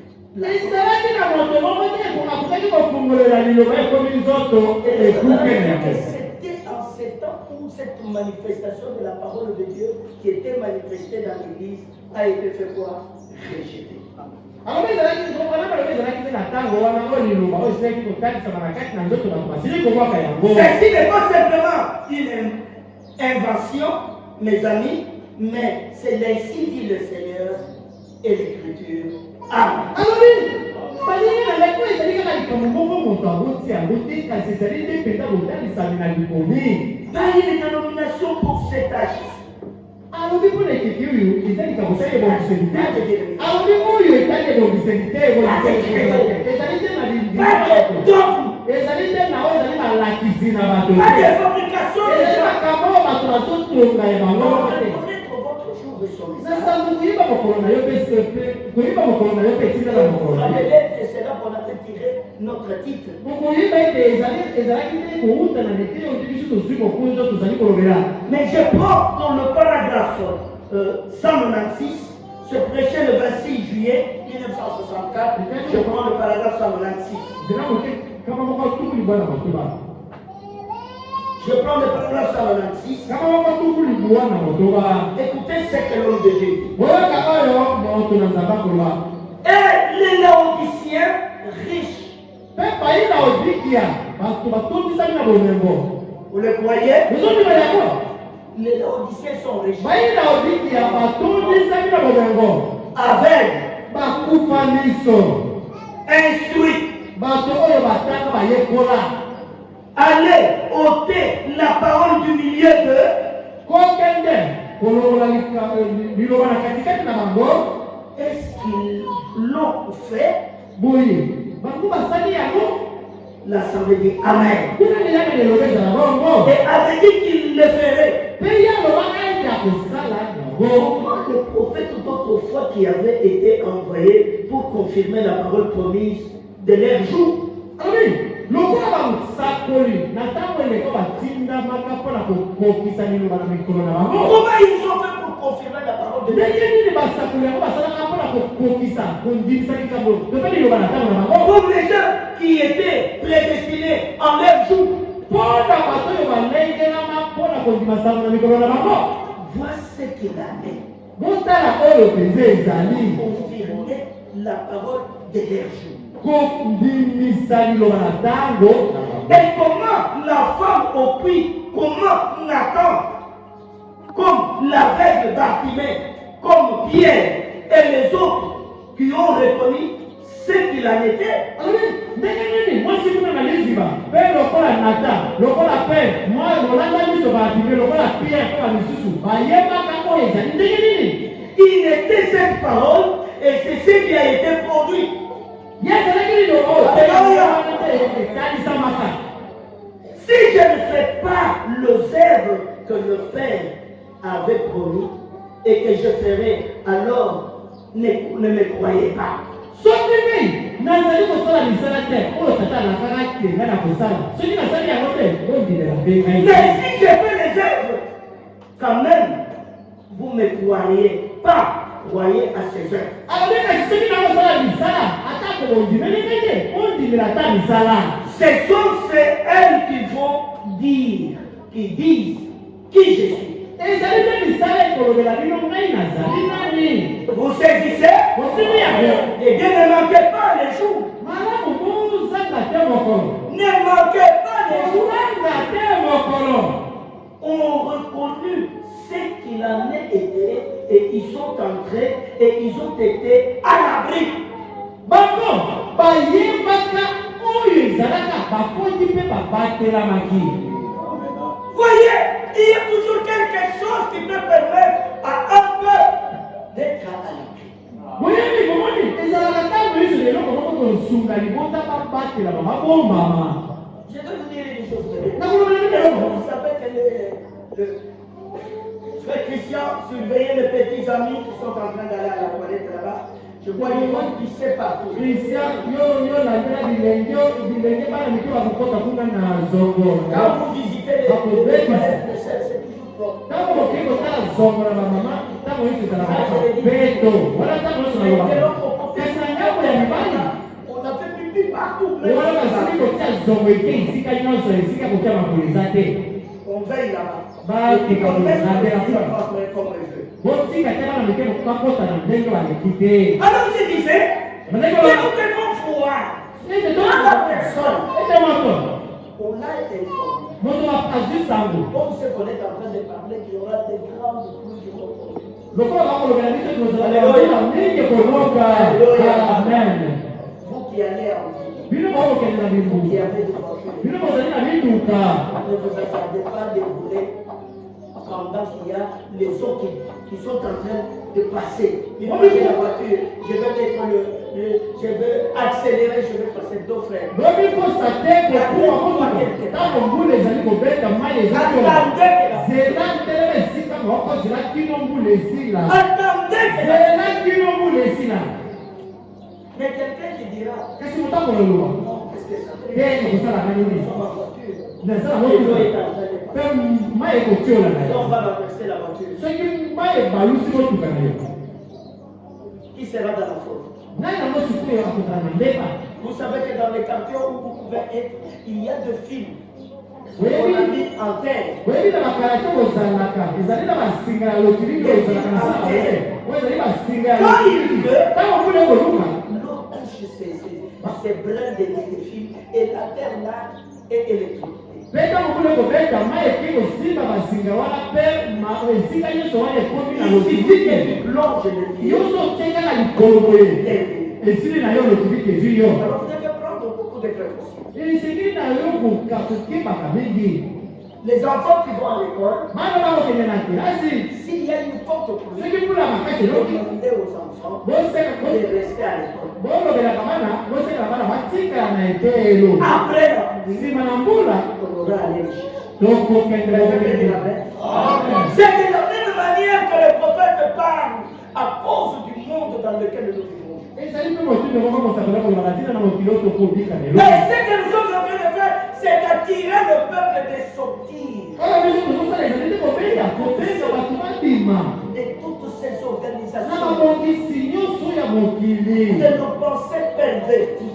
C'était en ces temps où cette manifestation de la parole de Dieu qui était manifestée dans l'église a été fait quoi? Rejetée. Ceci n'est pas simplement une invention, mes amis, mais c'est ainsi dit le Seigneur et l'Écriture. Amen. Pas une dénomination pour cet âge. C'est là qu'on a retiré notre titre. Mais je prends dans le paragraphe 196, je prêchais le 26 juillet 1964, je prends le paragraphe 196. Je prends le paragraphe 196. Écoutez ce que l'homme de Dieu dit. Et les Laodiciens riches. Vous le croyez? Les Laodiciens sont riches. Aveugles. Instruits. Allez ôter la parole du milieu d'eux. Est-ce qu'ils l'ont fait? L'assemblée dit Amen. Et avait dit qu'il le ferait. Comment le prophète d'autrefois qui avait été envoyé pour confirmer la parole promise de leur jour? Comment ils ont fait pour confirmer la parole de Dieu? Comme les gens qui étaient prédestinés en leur jour. Voici ce qu'il a dit. Confirmer la parole de leur jour. Et comment la femme au puits, comment Nathan, comme l'aveugle Bartimée, comme Pierre et les autres qui ont reconnu ce qu'il en était. Il était cette parole et c'est ce qui a été produit. Si je ne fais pas les œuvres que le Père avait promis et que je ferai, alors ne me croyez pas. Mais si je fais les œuvres, quand même, vous ne me croiriez pas. Croyez à ces œuvres. Ce sont elles qui vont dire, qui disent qui je suis. Vous saisissez? Et Dieu ne manquez pas les jours. Ne manquez pas les jours. Ont reconnu ce qu'il en est été et ils sont entrés et ils ont été à l'abri. Voyez, il y a toujours quelque chose qui peut permettre à un peuple d'être à l'abri. Je vais vous dire une chose. Vous savez que le frère Christian surveillait les petits amis qui sont en train d'aller à la toilette là-bas. Je vois une fois qui sait partout. Quand vous visitez les toilettes, c'est toujours propre. On a fait pipi partout. On veille là-bas. Et on met comme il veut. Alors je disais, nous devons voir dans la personne. On a été informé. Comme ce qu'on est en train de parler, qu'il y aura des grandes pluies qui vont tomber. Vous qui allez en ville, vous qui avez des voitures, ne vous attendez pas de rouler pendant qu'il y a les autres qui sont en train de passer. Imaginez la voiture, je vais accélérer, je vais passer deux frères. Attendez que mais quelqu'un qui dira, qu'est-ce que ça fait? On va renverser la voiture. Qui sera dans la faute? Vous savez que dans les quartiers où vous pouvez être, il y a des films. On a mis en terre. Quand il pleut, l'eau touche ces brins de films et la terre là est électrique. Il suffit que tu plonges le pied. Alors vous devez prendre beaucoup de précautions. Les enfants qui vont à l'école, s'il y a une forte pluie, demandez aux enfants de rester à l'école. Après la pluie, on aura à l'échelle. C'est de la même manière que le prophète parle à cause du monde dans lequel nous vivons. Mais ce que nous sommes en train de faire, c'est d'attirer le peuple de sortir de toutes ces organisations, de nos pensées perverties,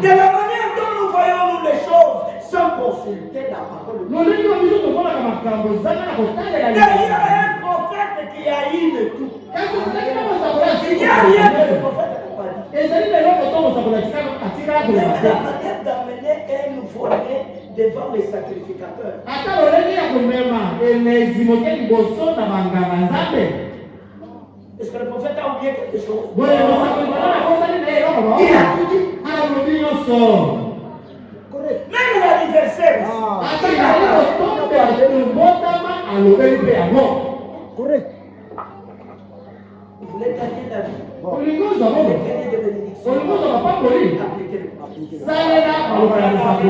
de la manière dont nous voyons les choses sans consulter la parole de Dieu. Derrière un prophète qui a eu le tout, il n'y a rien que le prophète n'a pas dit. C'est la manière d'amener un nouveau-né devant les sacrificateurs. Est-ce que le prophète a oublié quelque chose? Il a tout dit. Même l'anniversaire. Correct. Vous voulez gagner la vie. Vous voulez gagner des bénédictions. Appliquez-le.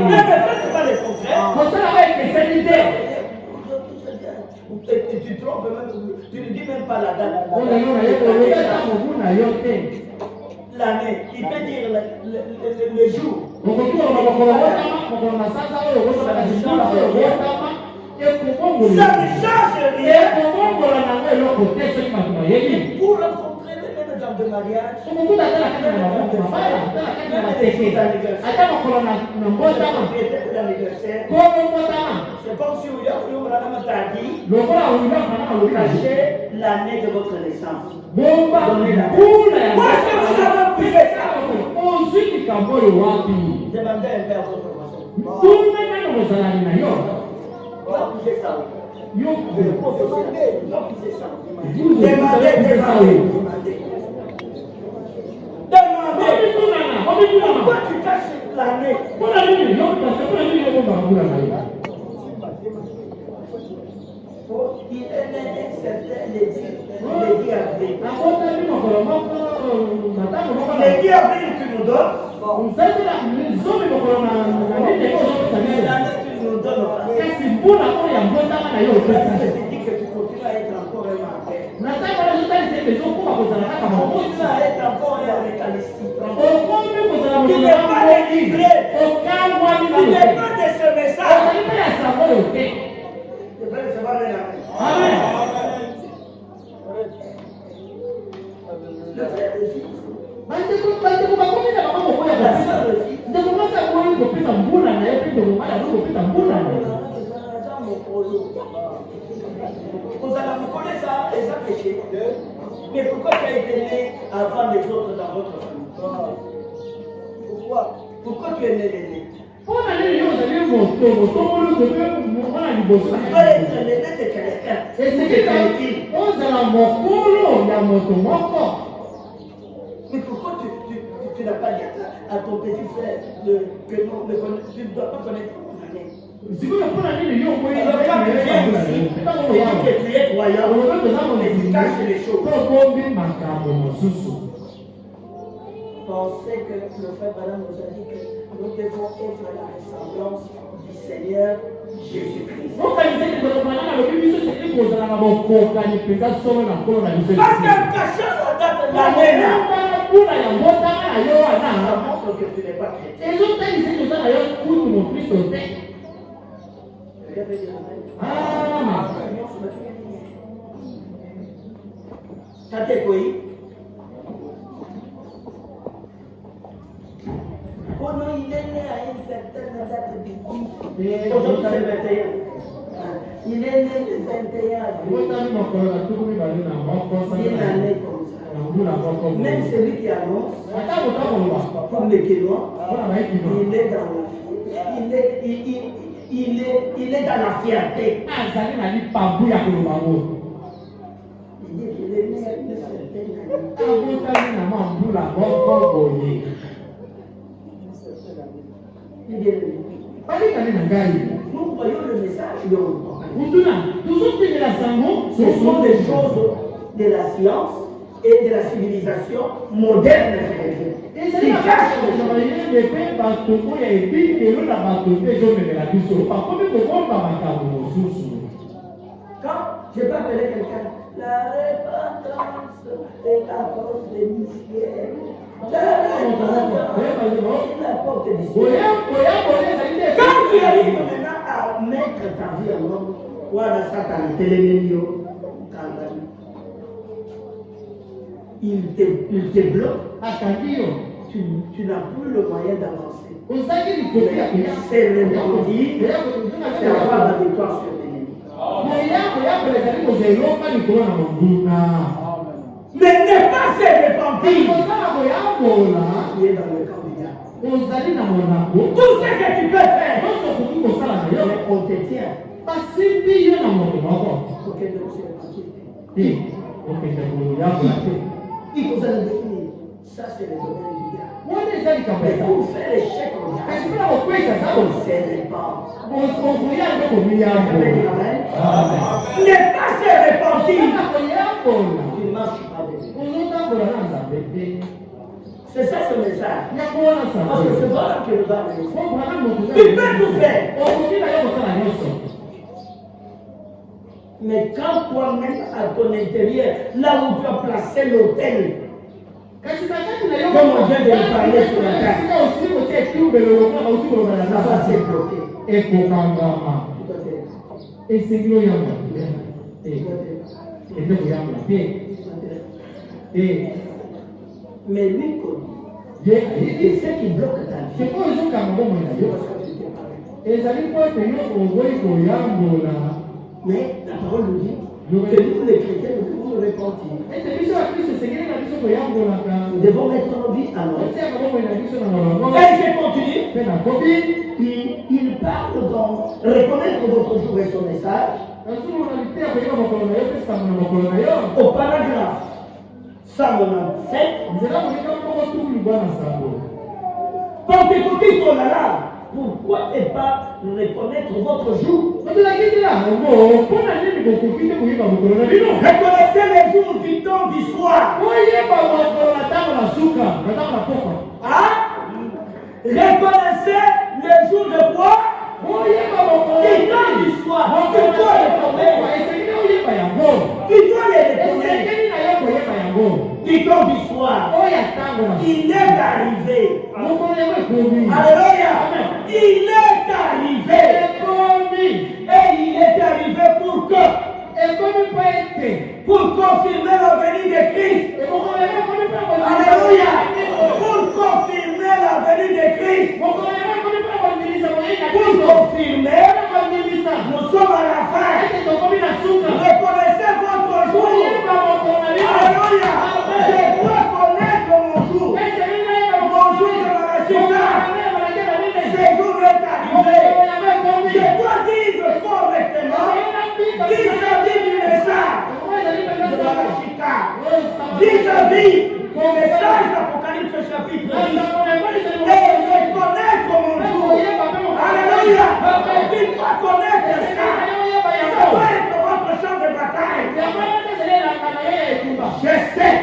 Mais ne faites pas le contraire. Tu trompes même, tu ne dis même même pas la date. L'année, il peut dire le jour. Ça ne change rien. Pour rencontrer les mêmes gens de mariage, c'est comme si vous cachez l'année de votre naissance. Donnez la. Moi, est-ce que vous avez pu faire ça? Demandez un peu à votre voisin. Demandez ça. Pourquoi tu caches l'année? Il est né un certain Lady Avril. Lady Avril, tu nous donnes? L'année, tu nous donnes pas. Je te dis que tu continues à être encore un marqué. Tu continues à être encore un récalistique. Tu n'es pas délivré. Tu n'es pas de ce message. Tu peux recevoir les amis. Amen. Le frère de fils. La sœur de fils. Vous allez me connaître ça et ça péché. Mais pourquoi tu as été né avant les autres dans votre famille? Pourquoi tu es né l'aîné? Tu dois être l'aîné de quelqu'un. Mais pourquoi tu n'as pas dit à ton petit frère que tu ne dois pas connaître mon année? Alors quand tu viens ici, et que tu es croyant, et tu caches les choses. Pensez que le frère Madame nous a dit que nous devons être à la ressemblance du Seigneur Jésus-Christ. Parce qu'en cachant la date de l'année là, ça montre que tu n'es pas chrétien. Ça t'est quoi? Oh non, il est né à une certaine date de vie. Aujourd'hui, c'est 21. Il est né le 21 avril. Une année comme ça. Même celui qui annonce, comme les Quénois, il est dans la il est dans la fierté. Il dit qu'il est né à une certaine année. Nous voyons le message de ce sont des choses de la science et de la civilisation moderne. Qui cachent les choses. Quand je peux appeler quelqu'un, la repentance est la porte des mystères. Quand tu arrives maintenant à mettre ta vie en ordre, voilà ça quand il te bloque. Tu n'as plus le moyen d'avancer. C'est repentir, c'est avoir la victoire sur l'ennemi. Mais n'est pas se repentir. Tu es dans le camp du diable. Tout ce que tu peux faire, on te tient. Pour que nous se repentir. Il faut se définir. Ça, c'est le domaine du diable. Mais pour faire l'échec au diable, on se répand. N'est pas se repentir. Tu ne marches pas de Dieu. C'est ça ce message. Parce que c'est voilà que nous avons. Tu peux tout faire. Mais quand toi-même, à ton intérieur, là où tu as placé l'autel, comme on vient de le parler sur la table, ça va se bloquer. Mais lui, c'est ce qui bloque ta vie. Mais la parole nous dit que nous, les chrétiens, nous devons nous repentir. Nous devons mettre nos vies à l'ordre. Et je continue. Il parle donc, reconnaître votre jour et son message. Au paragraphe 197. Pentecôtiste, oh là là, pourquoi ne pas reconnaître votre jour? Reconnaissez les jours du temps du soir. Hein? Reconnaissez les jours de quoi? Du temps du soir. Tu dois les reconnaître. Tu dois les reconnaître. Du temps du soir. Il est arrivé. Alléluia. Il est arrivé. Et il est arrivé pour que? Pour confirmer la venue de Christ. Alléluia. Pour confirmer la venue de Christ. Pour confirmer, nous sommes à la fin. Reconnaissez votre jour. Alléluia. Je dois connaître mon jour. Mon jour de la résultat. Ce jour est arrivé. Je dois vivre correctement. Vis-à-vis du message de la résultat. Vis-à-vis du message d'Apocalypse chapitre 10. Et reconnaître mon jour. Alléluia. Il doit connaître ça. Ça doit être votre champ de bataille. Je sais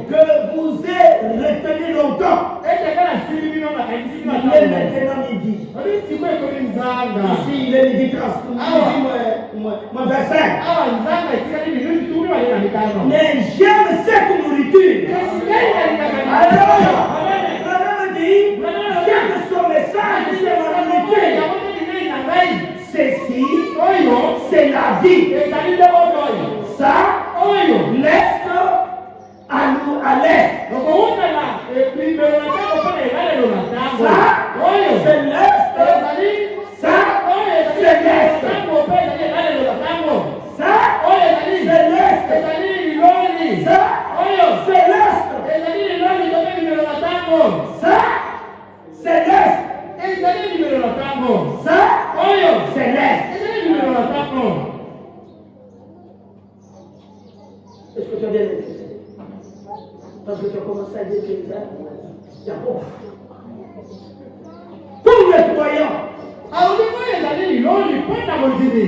que vous êtes retenu longtemps. Il est maintenant midi. Ici, il est midi 30. Mon verset. Mais j'aime cette nourriture. Alléluia. Madame dit, j'aime son message, c'est mon nourriture. Ceci, c'est la vie. Ça, l'est à nous à l'est. Ça, c'est l'est. Ça, c'est l'est. Ça, c'est l'est. Ça, c'est l'est. Ça, c'est l'est. Ça, c'est l'est. Est-ce que tu as bien écouté? Parce que tu as commencé à dire que il y a beaucoup. Pour les croyants, reconnaissez les jours où vous vivez.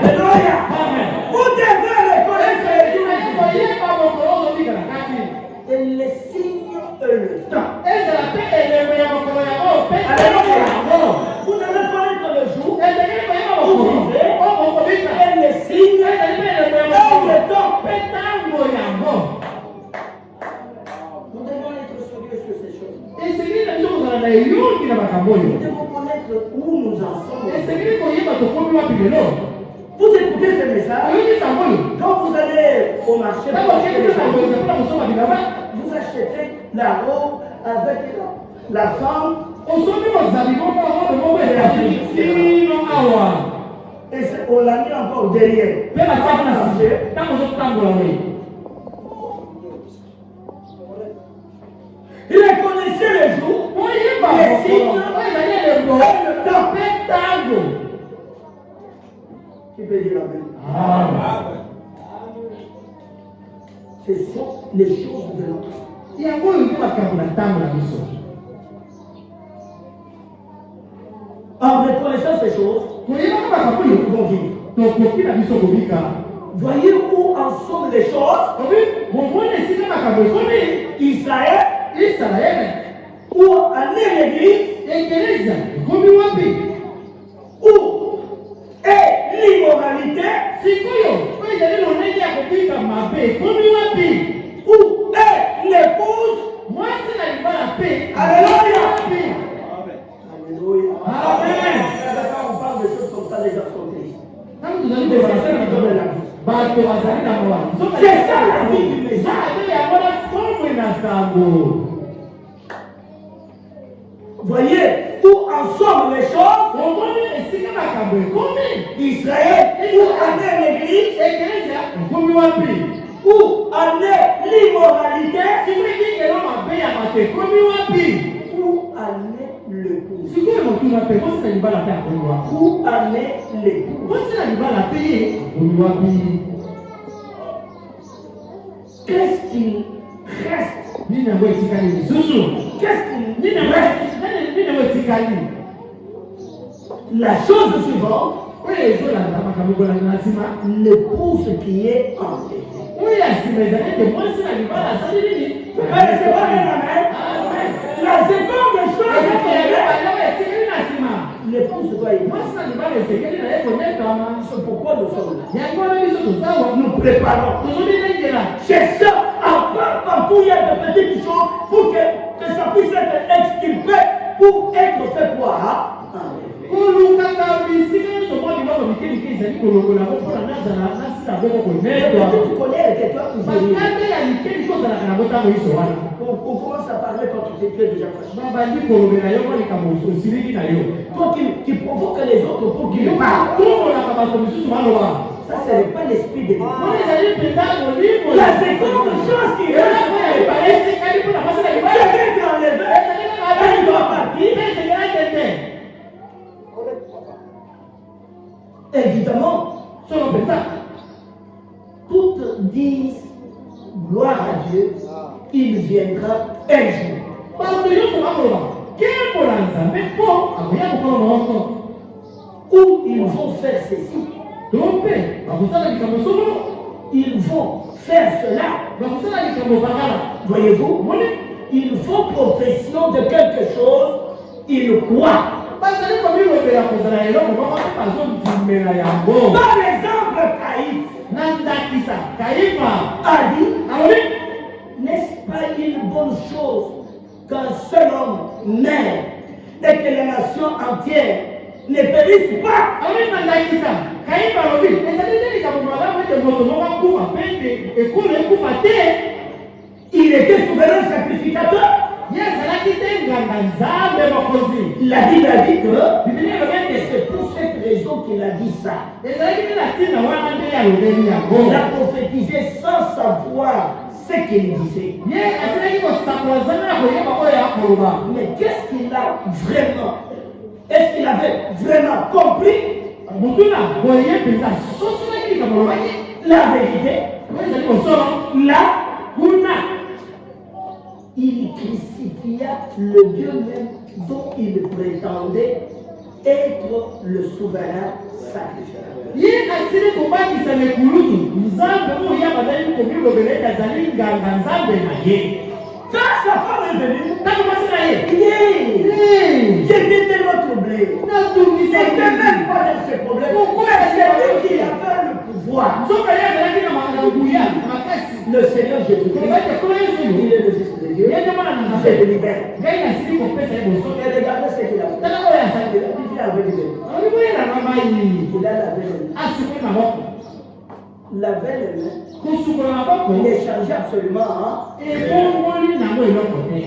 Alléluia. Vous devez reconnaître les jours où vous vivez. Et les signes et le temps. Alléluia. Vous devez connaître le jour où vous vivez. Et les signes et le temps. Nous devons être sérieux sur ces choses. Nous devons connaître où nous en sommes. Vous écoutez ce message. Quand vous allez au marché, vous achetez la robe avec la femme. Et on l'a mis encore derrière. Reconnaissez les jours, les signes, le temps. Tu peux dire amen. Ce sont les choses de l'autre. En reconnaissant ces choses, nous pouvons vivre. Voyez où en sont les choses. Israël, Ou en l'église. Ekeleza, ekomi wapi? Ou est l'immoralité. Sikoyo, oyo ezali lolenge ya kobika mabe, ekomi wapi? Ou est l'épouse. Mwasi na libala pe. Alléluia. Wapi? Alléluia. Amen. Quand on parle de choses comme ça, les gens sont tristes. Ntango tozali kosala na bato bazali na mawa. C'est ça la vie du Messie. Nzambe yango na somwe na sango. Voyez où en sont les choses. Omoni esika makambo ekomi. Israël, où en est l'église. Ekeleza, ekomi wapi? Où en est l'immoralité. Sikoyo ekelo mabe ya bato ekomi wapi? Où en est l'épouse. Sikoyo motuna pe, mwasi na libala pe akomi wapi? Où en est l'épouse. Mwasi na libala pe ye akomi wapi? Qu'est-ce qu'il reste? Nini yango etikali lisusu? Qu'est-ce qu'il Nini yango etikali? La chose suivante, Oyo ezolanda makambo ekolanda na nsima. l'épouse qui est enlevée. Oyo ya nsima ezali ete mwasi na libala asali nini? C'est pas bien la même. La seconde chose qui est l'épouse doit y être. Mwasi na libala esekeli na ye konyekama. C'est pourquoi nous sommes là. Yango wana biso tozawa Nous préparons. tozobinengela. C'est ça, partout il y a de petites choses pour que ça puisse être extirpé, pour être fait quoi? Kolukaka bisika nyonso mwa biloko mikelike ezali kolongola ngo mpona nazala nasila bongo konetwa. Tu connais les questions que j'ai bakande ya mikelike ozalaka nango ntango iso wana. On commence à parler quand tu es déjà fâché. babandi kolobela yo mwa likambo osiliki na yo. Toi qui provoque les autres pour qu'ils parlent. tokolaka bato misusu baloba. Ça, ce n'est pas l'esprit de Dieu. wana ezali mpenza molimo. La seconde chose qui reste, esekali mpona mwasi na libala. quelqu'un qui est enlevé, il doit partir. esekela tete. Évidemment, solo mpenza. toutes disent gloire à Dieu, il viendra un jour. bato nyonso bakoloba kembola nzambe mpo akoya mokolo moko. Où ils vont faire ceci, to mpe bakosala likambo solo. ils vont faire cela. bakosala likambo bakala. Voyez-vous, omoni ils font profession de quelque chose, ils croient. bazali komilobela kozala eloko moko mpe bazondimela yango. Par exemple, Caïphe na ndakisa kayifa a dit, alobi n'est-ce pas une bonne chose qu'un seul homme meure et que les nations entières ne périssent pas? alobi na ndakisa kayifa alobi ezali nde likambo malamu ete moto moko akufa mpe ete ekolo ekufa te. Il était souverain sacrificateur. ye ezalaki te nganga nzambe mokonzi. La Bible a dit que bibilia elobi ete c'est pour cette raison qu'il a dit ça. ezalaki te na ntina wana nde alobeli yango. Il a prophétisé sans savoir ce qu'il disait. ye asilaki kosakola nzambe na koyeba oyo akoloba. Mais qu'est-ce qu'il a vraiment? Est-ce qu'il avait vraiment compris motuna boye mpenza sosolaki likambo lobaki la vérité? oyo ezali kosolo Là, kuna il crucifia le Dieu même dont il prétendait être le souverain sacrificateur. ye asili kobakisa lekulutu nzambe oyo ye bazali komilobela ete azali nganga nzambe na ye. Quand sa femme est venue, ntango mwasi na ye j'étais tellement troublé. natungisa J'étais même pas dans ce problème. Mais c'est lui qui avait le pouvoir. nzoka ye azalaki na nguya makasi. Le Seigneur Jésus-Christ, kobaki ekolo yesu il est le Fils de Dieu. ye nde mwana na Je nzambe. te libère. ngai nasili kopesa ye boso. Et regardez ce qu'il a fait. tala oyo asali Il a dit qu'il avait libéré. alobi boyelanga mai Il a lavé les mains. asukoli maboko Laver les mains. kosukola maboko Il est changé absolument. ebongoli nango eloko te.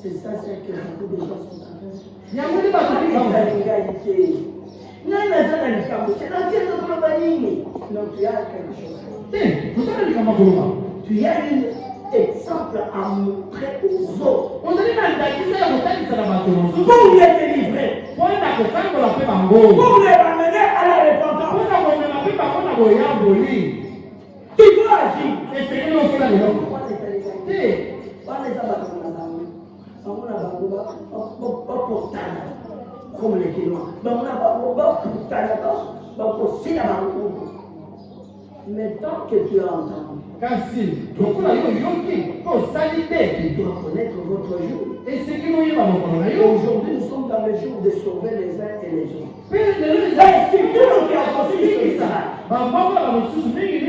C'est ça, c'est que beaucoup de gens sont en train de faire. yango nde bato Non, tu as quelque chose. te kosala likambo koloba. Tu as un exemple à montrer aux autres ozali na ndakisa ya kotalisa na bato mosusu pour les délivrer, mpona kokangola mpe bango pour les ramener à la repentance. mpona komema mpe bango na boyamboli. Tu dois agir. esekeli osala leloko te. Comme les Quinois. Mais tant que tu as entendu Kasi, lokola yo yoki, ko salite. Tu dois connaître votre jour. Et ce qui nous y va mokolo na yo. Aujourd'hui, nous sommes dans le jour de sauver les uns et les autres. Pele lelo C'est tout le qui a construit ça. bamoko na bamosusu mingi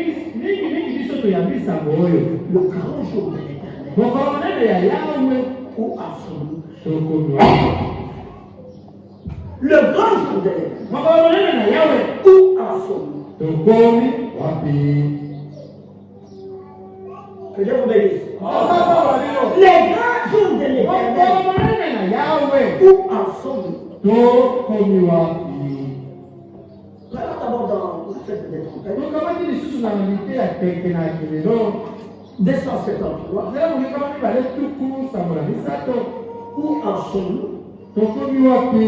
biso toyambisa oyo. Le grand jour de l'éternel. Mokolo monene ya Yawe. Où en sommes-nous? Tokomi wapi? Le grand jour de l'éternel. Mokolo monene na Yawe. Où en sommes-nous? Tokomi wapi? Que Dieu vous bénisse. Les grands jours de l'éternel. Où en sommes-nous? Tokomi wapi? Prenons d'abord dans la fête des trompettes. 273. Où en sommes-nous? Tokomi wapi?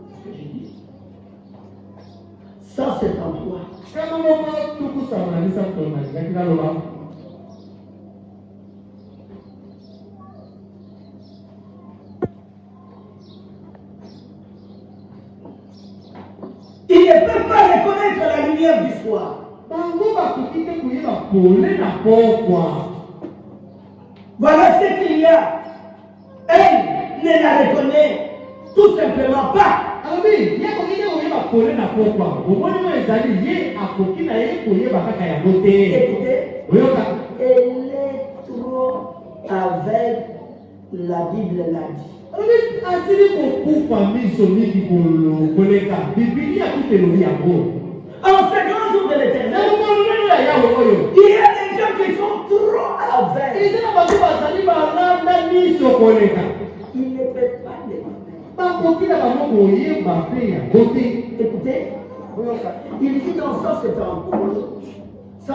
Ce que j'ai dit. 173. Il ne peut pas reconnaître la lumière du soir. Voilà ce qu'il y a. Elle ne la reconnaît tout simplement pas. Écoutez, elle est trop avec la Bible l'a dit. En ce grand jour de l'éternel, il y a des gens qui sont trop aveugles. Ils ne peuvent pas les Écoutez, il dit dans 174, il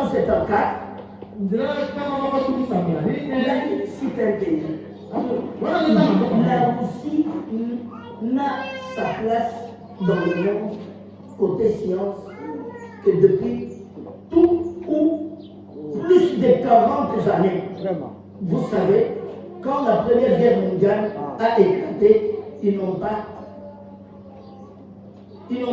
cite un pays. La Russie n'a sa place dans le monde côté science que depuis tout ou plus de 40 années. Vous savez, quand la Première Guerre mondiale a éclaté, ils n'ont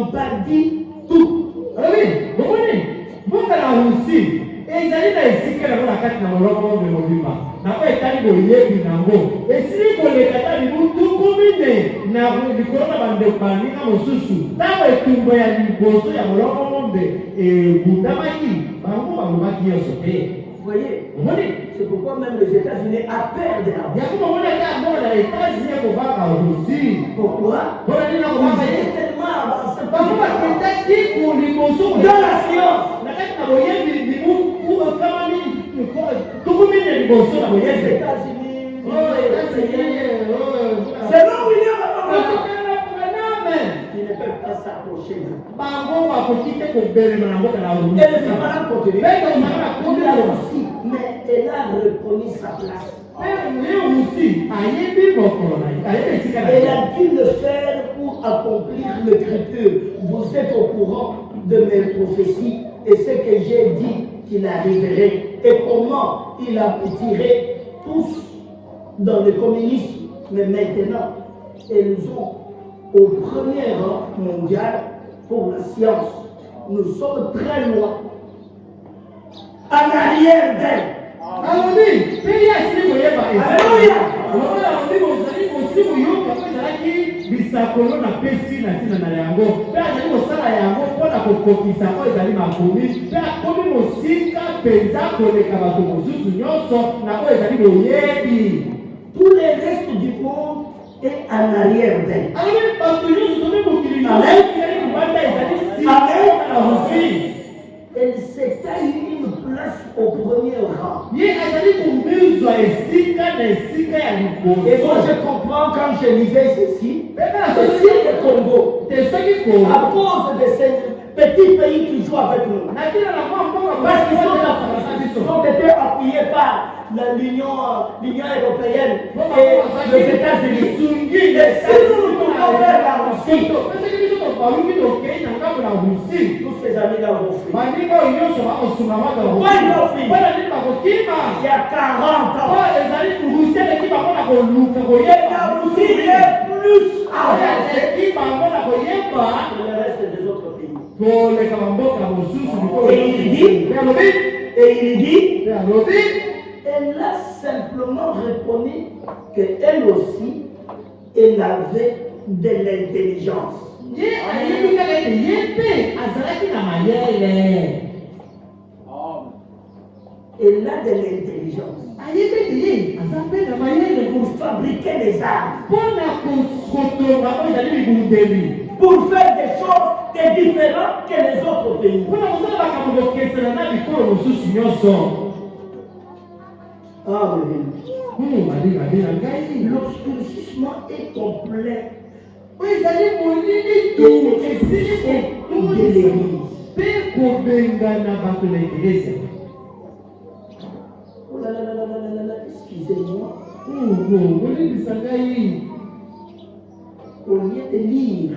pas dit tout. Oui, vous voyez, vous la Russie, et ils allaient dans les cycles de la carte dans le monde de l'Obima. N'a pas été allé au Yébi Nango. Et si vous les avez tout combiné, n'a pas eu de bande de panique à mon sous-sous. D'abord, tout le monde a dit que vous avez le monde et vous avez dit, vous voyez, c'est pourquoi même les États-Unis ont peur de la Russie. Pourquoi? Parce qu'il est tellement avancé dans la science. Les États-Unis, c'est là où il y a ils ne peuvent pas s'approcher. Et le Samarin continue. La Russie, mais elle a reconnu sa place. Elle a dû le faire pour accomplir l'écriture. Vous êtes au courant de mes prophéties et ce que j'ai dit qu'il arriverait et comment il a tiré tous dans le communisme. Mais maintenant, elles ont au premier rang mondial pour la science. Nous sommes très loin. En arrière d'elle. Alléluia. bisakolo na pesi na tina na yango pe azali kosala yango mpona kokokisa oyo ezali makomi pe akomi mosika mpenza koleka bato mosusu nyonso na oyo ezali boyebi. Tout le reste du monde est en arrière d'elle. Alors bato nyonso tomi mokili na ezali kobanda ezali sika na Russie. Elle s'est taillée une place au premier rang. Et moi je comprends quand je lisais ceci, ceci le Congo, à cause de ces petits pays qui jouent avec nous. Parce qu'ils ont été appuyés par l'Union européenne et les États-Unis. Et si nous tournons vers la Russie, tous ces amis-là vont fuir. Pourquoi ils vont fuir? Il y a 40 ans. Et la Russie est plus avancée que le reste des autres pays. elle a simplement répondu qu'elle aussi, elle avait de l'intelligence. Elle a de l'intelligence pour fabriquer des armes, pour faire des choses différentes que les autres pays. L'obscurcissement est complet. Excusez-moi. Au lieu de lire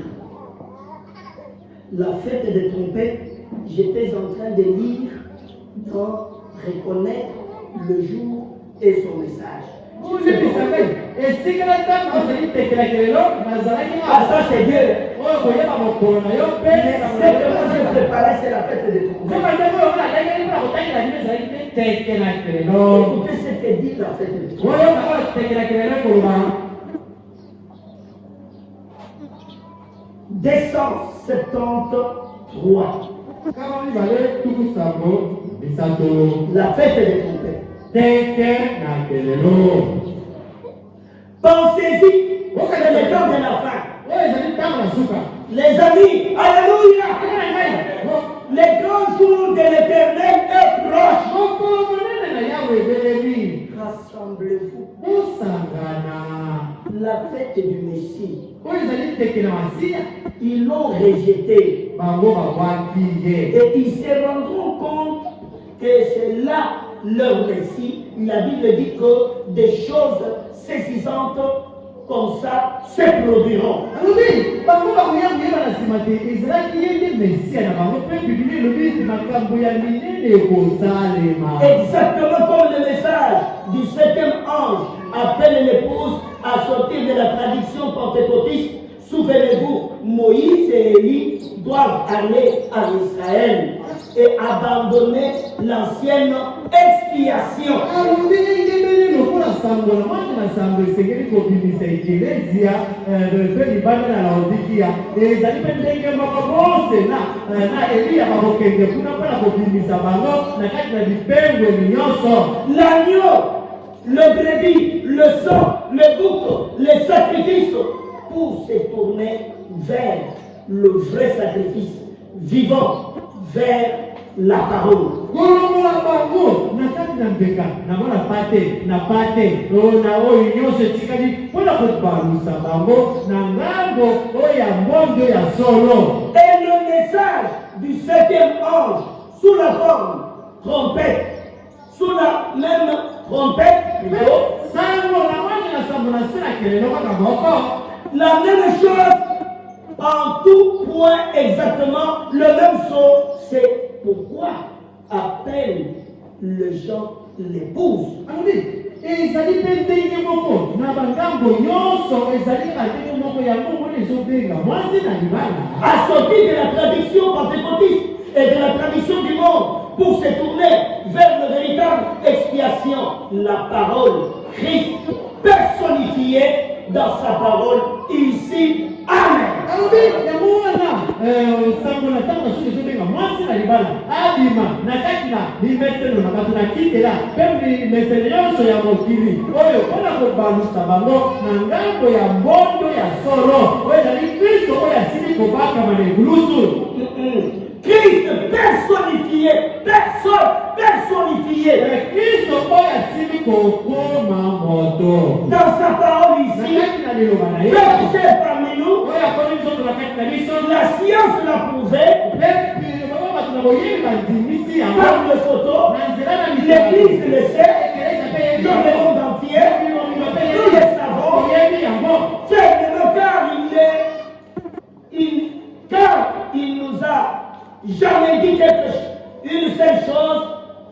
la fête des trompettes, j'étais en train de lire dans Reconnaître le jour et son message. Ah, ça c'est Dieu. Mais ce que moi j'ai préparé, c'est la fête des trompettes. Écoutez ce que dit la fête des trompettes. 273. La fête des trompettes. Pensez-y, c'est le temps de la fin. Les amis, alléluia. Le grand jour de l'Éternel est proche. Rassemblez-vous. La fête du Messie. Ils l'ont rejeté. Et ils se rendront compte que c'est là leur Messie. La Bible dit que des choses saisissantes comme ça se produiront. Exactement comme le message du 7e ange appelle l'épouse à sortir de la tradition pentecôtiste. Souvenez-vous, Moïse et Élie doivent aller à Israël et abandonner l'ancienne expiation. L'agneau, le brebis, le sang, le bouc, les sacrifices, pour se tourner vers le vrai sacrifice vivant, vers la parole. Et le message du 7e ange, sous la forme trompette, sous la même trompette, la même chose, en tout point exactement, le même son, c'est pourquoi appelle les gens l'épouse. Assorti de la tradition pentecôtiste et de la tradition du monde pour se tourner vers une véritable expiation, la parole Christ personnifiée dans sa parole ici. Amen. Christ personnifié, personnifié. Dans sa parole ici, fait parmi nous, la science l'a prouvé, par les photos, l'Église le sait, dans le monde entier, nous le savons, fermement car il nous a jamais dit une seule chose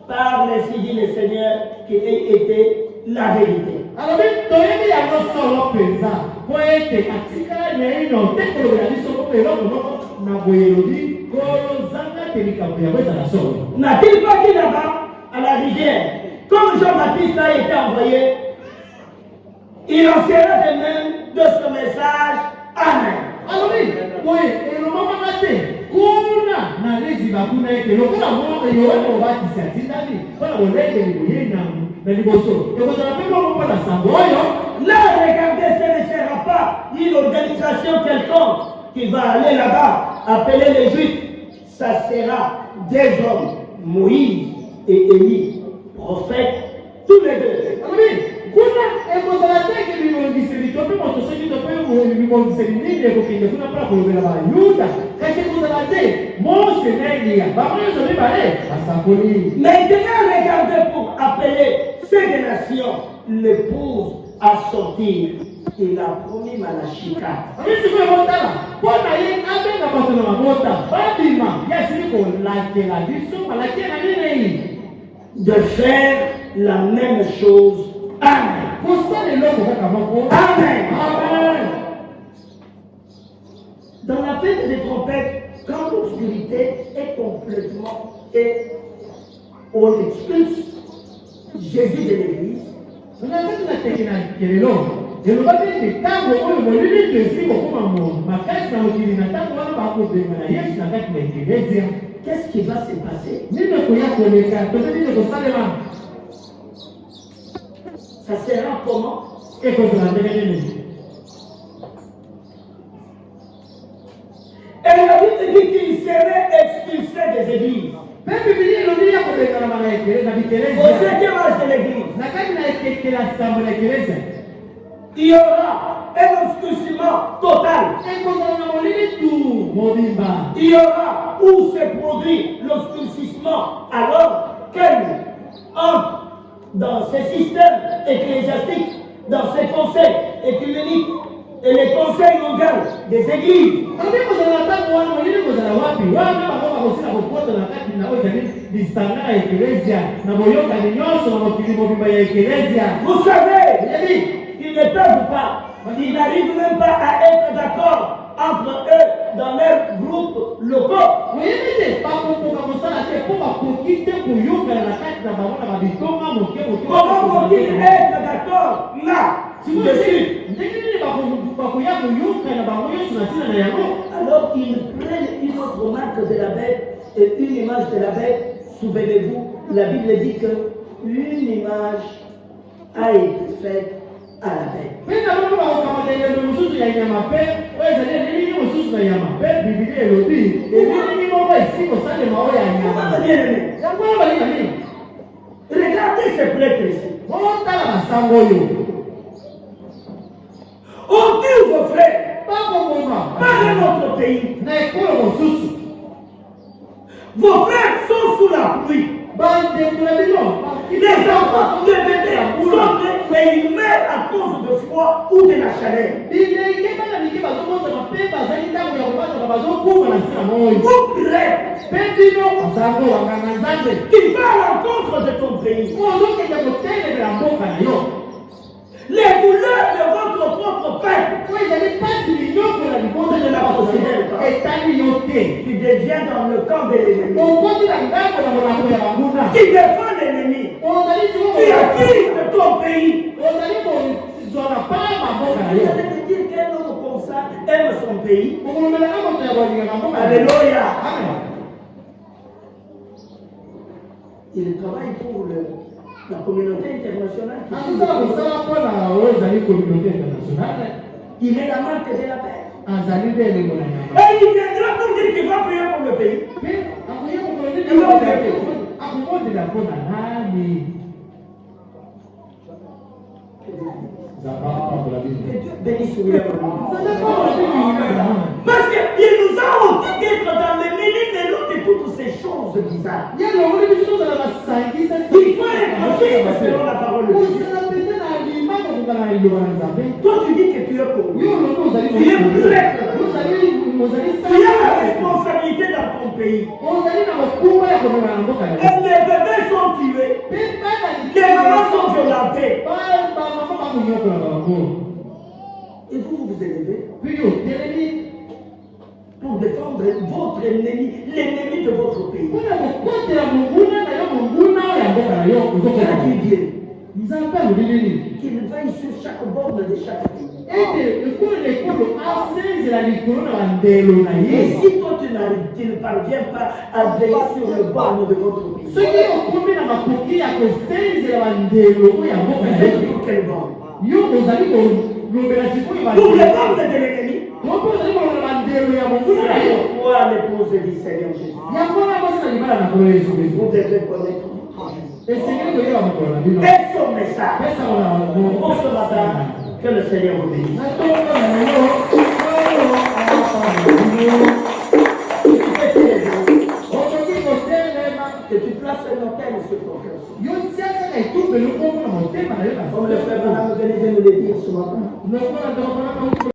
par les dit le Seigneur qui ait été la vérité. Alors, N'a-t-il pas dit là-bas à la rivière, comme Jean-Baptiste a été envoyé, il en sera de même de ce message. Amen. Alors oui, et le moment matin, kuna na lezi bakuna eke lokola mwana yowe obakisa tindali bana boleke libuyena na liboso ekozala mpe moko mpona sango oyo. Là, regardez, ce ne sera pas une organisation quelconque qui va aller là-bas appeler les Juifs. Ça sera des hommes, Moïse et Élie, prophètes, tous les deux. Alors oui, kuna ekozala teke bibongiseli to mpe moto soki to mpe bibongiseli nini ekokende kuna mpona kolobela bayuda kasi ekozala te mose na eliya bango nyonso mibale basakoli. Maintenant, regardez pour appeler ces deux nations, l'épouse à sortir. Il a promis Malachie 4. Ami sikoyo botala mpona ye abenga bato na mabota babima ye asili kolakela biso malakie na nini de faire la même chose. Amen. Amen. Amen. Dans la fête des trompettes, quand l'obscurité est complètement et on expulse Jésus de l'église, qu'est-ce qui va se passer? Ça sera comment? Et la Bible dit qu'il serait expulsé des églises. Au 5e âge de l'église, il y aura un obscurcissement total. Il y aura où se produit l'obscurcissement alors qu'elle entre dans ces systèmes ecclésiastiques, dans ces conseils écuméniques et les conseils mondiaux des églises. Vous savez, ils ne peuvent pas, ils n'arrivent même pas à être d'accord entre eux dans leurs groupes locaux. Comment vont-ils être d'accord là, dessus? Alors ils prennent une autre marque de la bête et une image de la bête. Souvenez-vous, la Bible dit que une image a été faite à la bête. Regardez ces prêtres ici. On dit vos frères, pas de notre pays. Vos frères sont sous la pluie. Les enfants, les bébés sont mais ils meurent à cause de froid ou de la chaleur. Vous prêtres, qui va à l'encontre de ton pays. Les douleurs de votre propre peuple. Je ne la considère pas. Tu deviens dans le camp de l'ennemi. Tu défends l'ennemi. Tu acquises de ton pays. Vous allez me dire qu'un homme comme ça aime son pays. Alléluia. Il travaille pour la communauté internationale. Il est la marque de la paix. Et il viendra pour dire qu'il va prier pour le pays. Bénisse parce qu'il nous a dit d'être dans les milieux de toutes ces choses bizarres. Il faut être selon la parole de Dieu. Toi tu dis que tu es pour lui. Tu es prêtre. Tu as la responsabilité dans ton pays. Et les bébés sont tués. Les mamans sont violentées. Et vous élevez pour défendre votre ennemi, l'ennemi de votre pays. Qu'il veille sur chaque borne de chaque pays. Et si toi tu ne parviens pas à veiller sur le borne de votre pays, pour quelle borne? Pour les bornes de l'ennemi. Pourquoi l'épouse du Seigneur Jésus? Vous devez connaître et son message. Pour ce matin, que le Seigneur vous bénisse.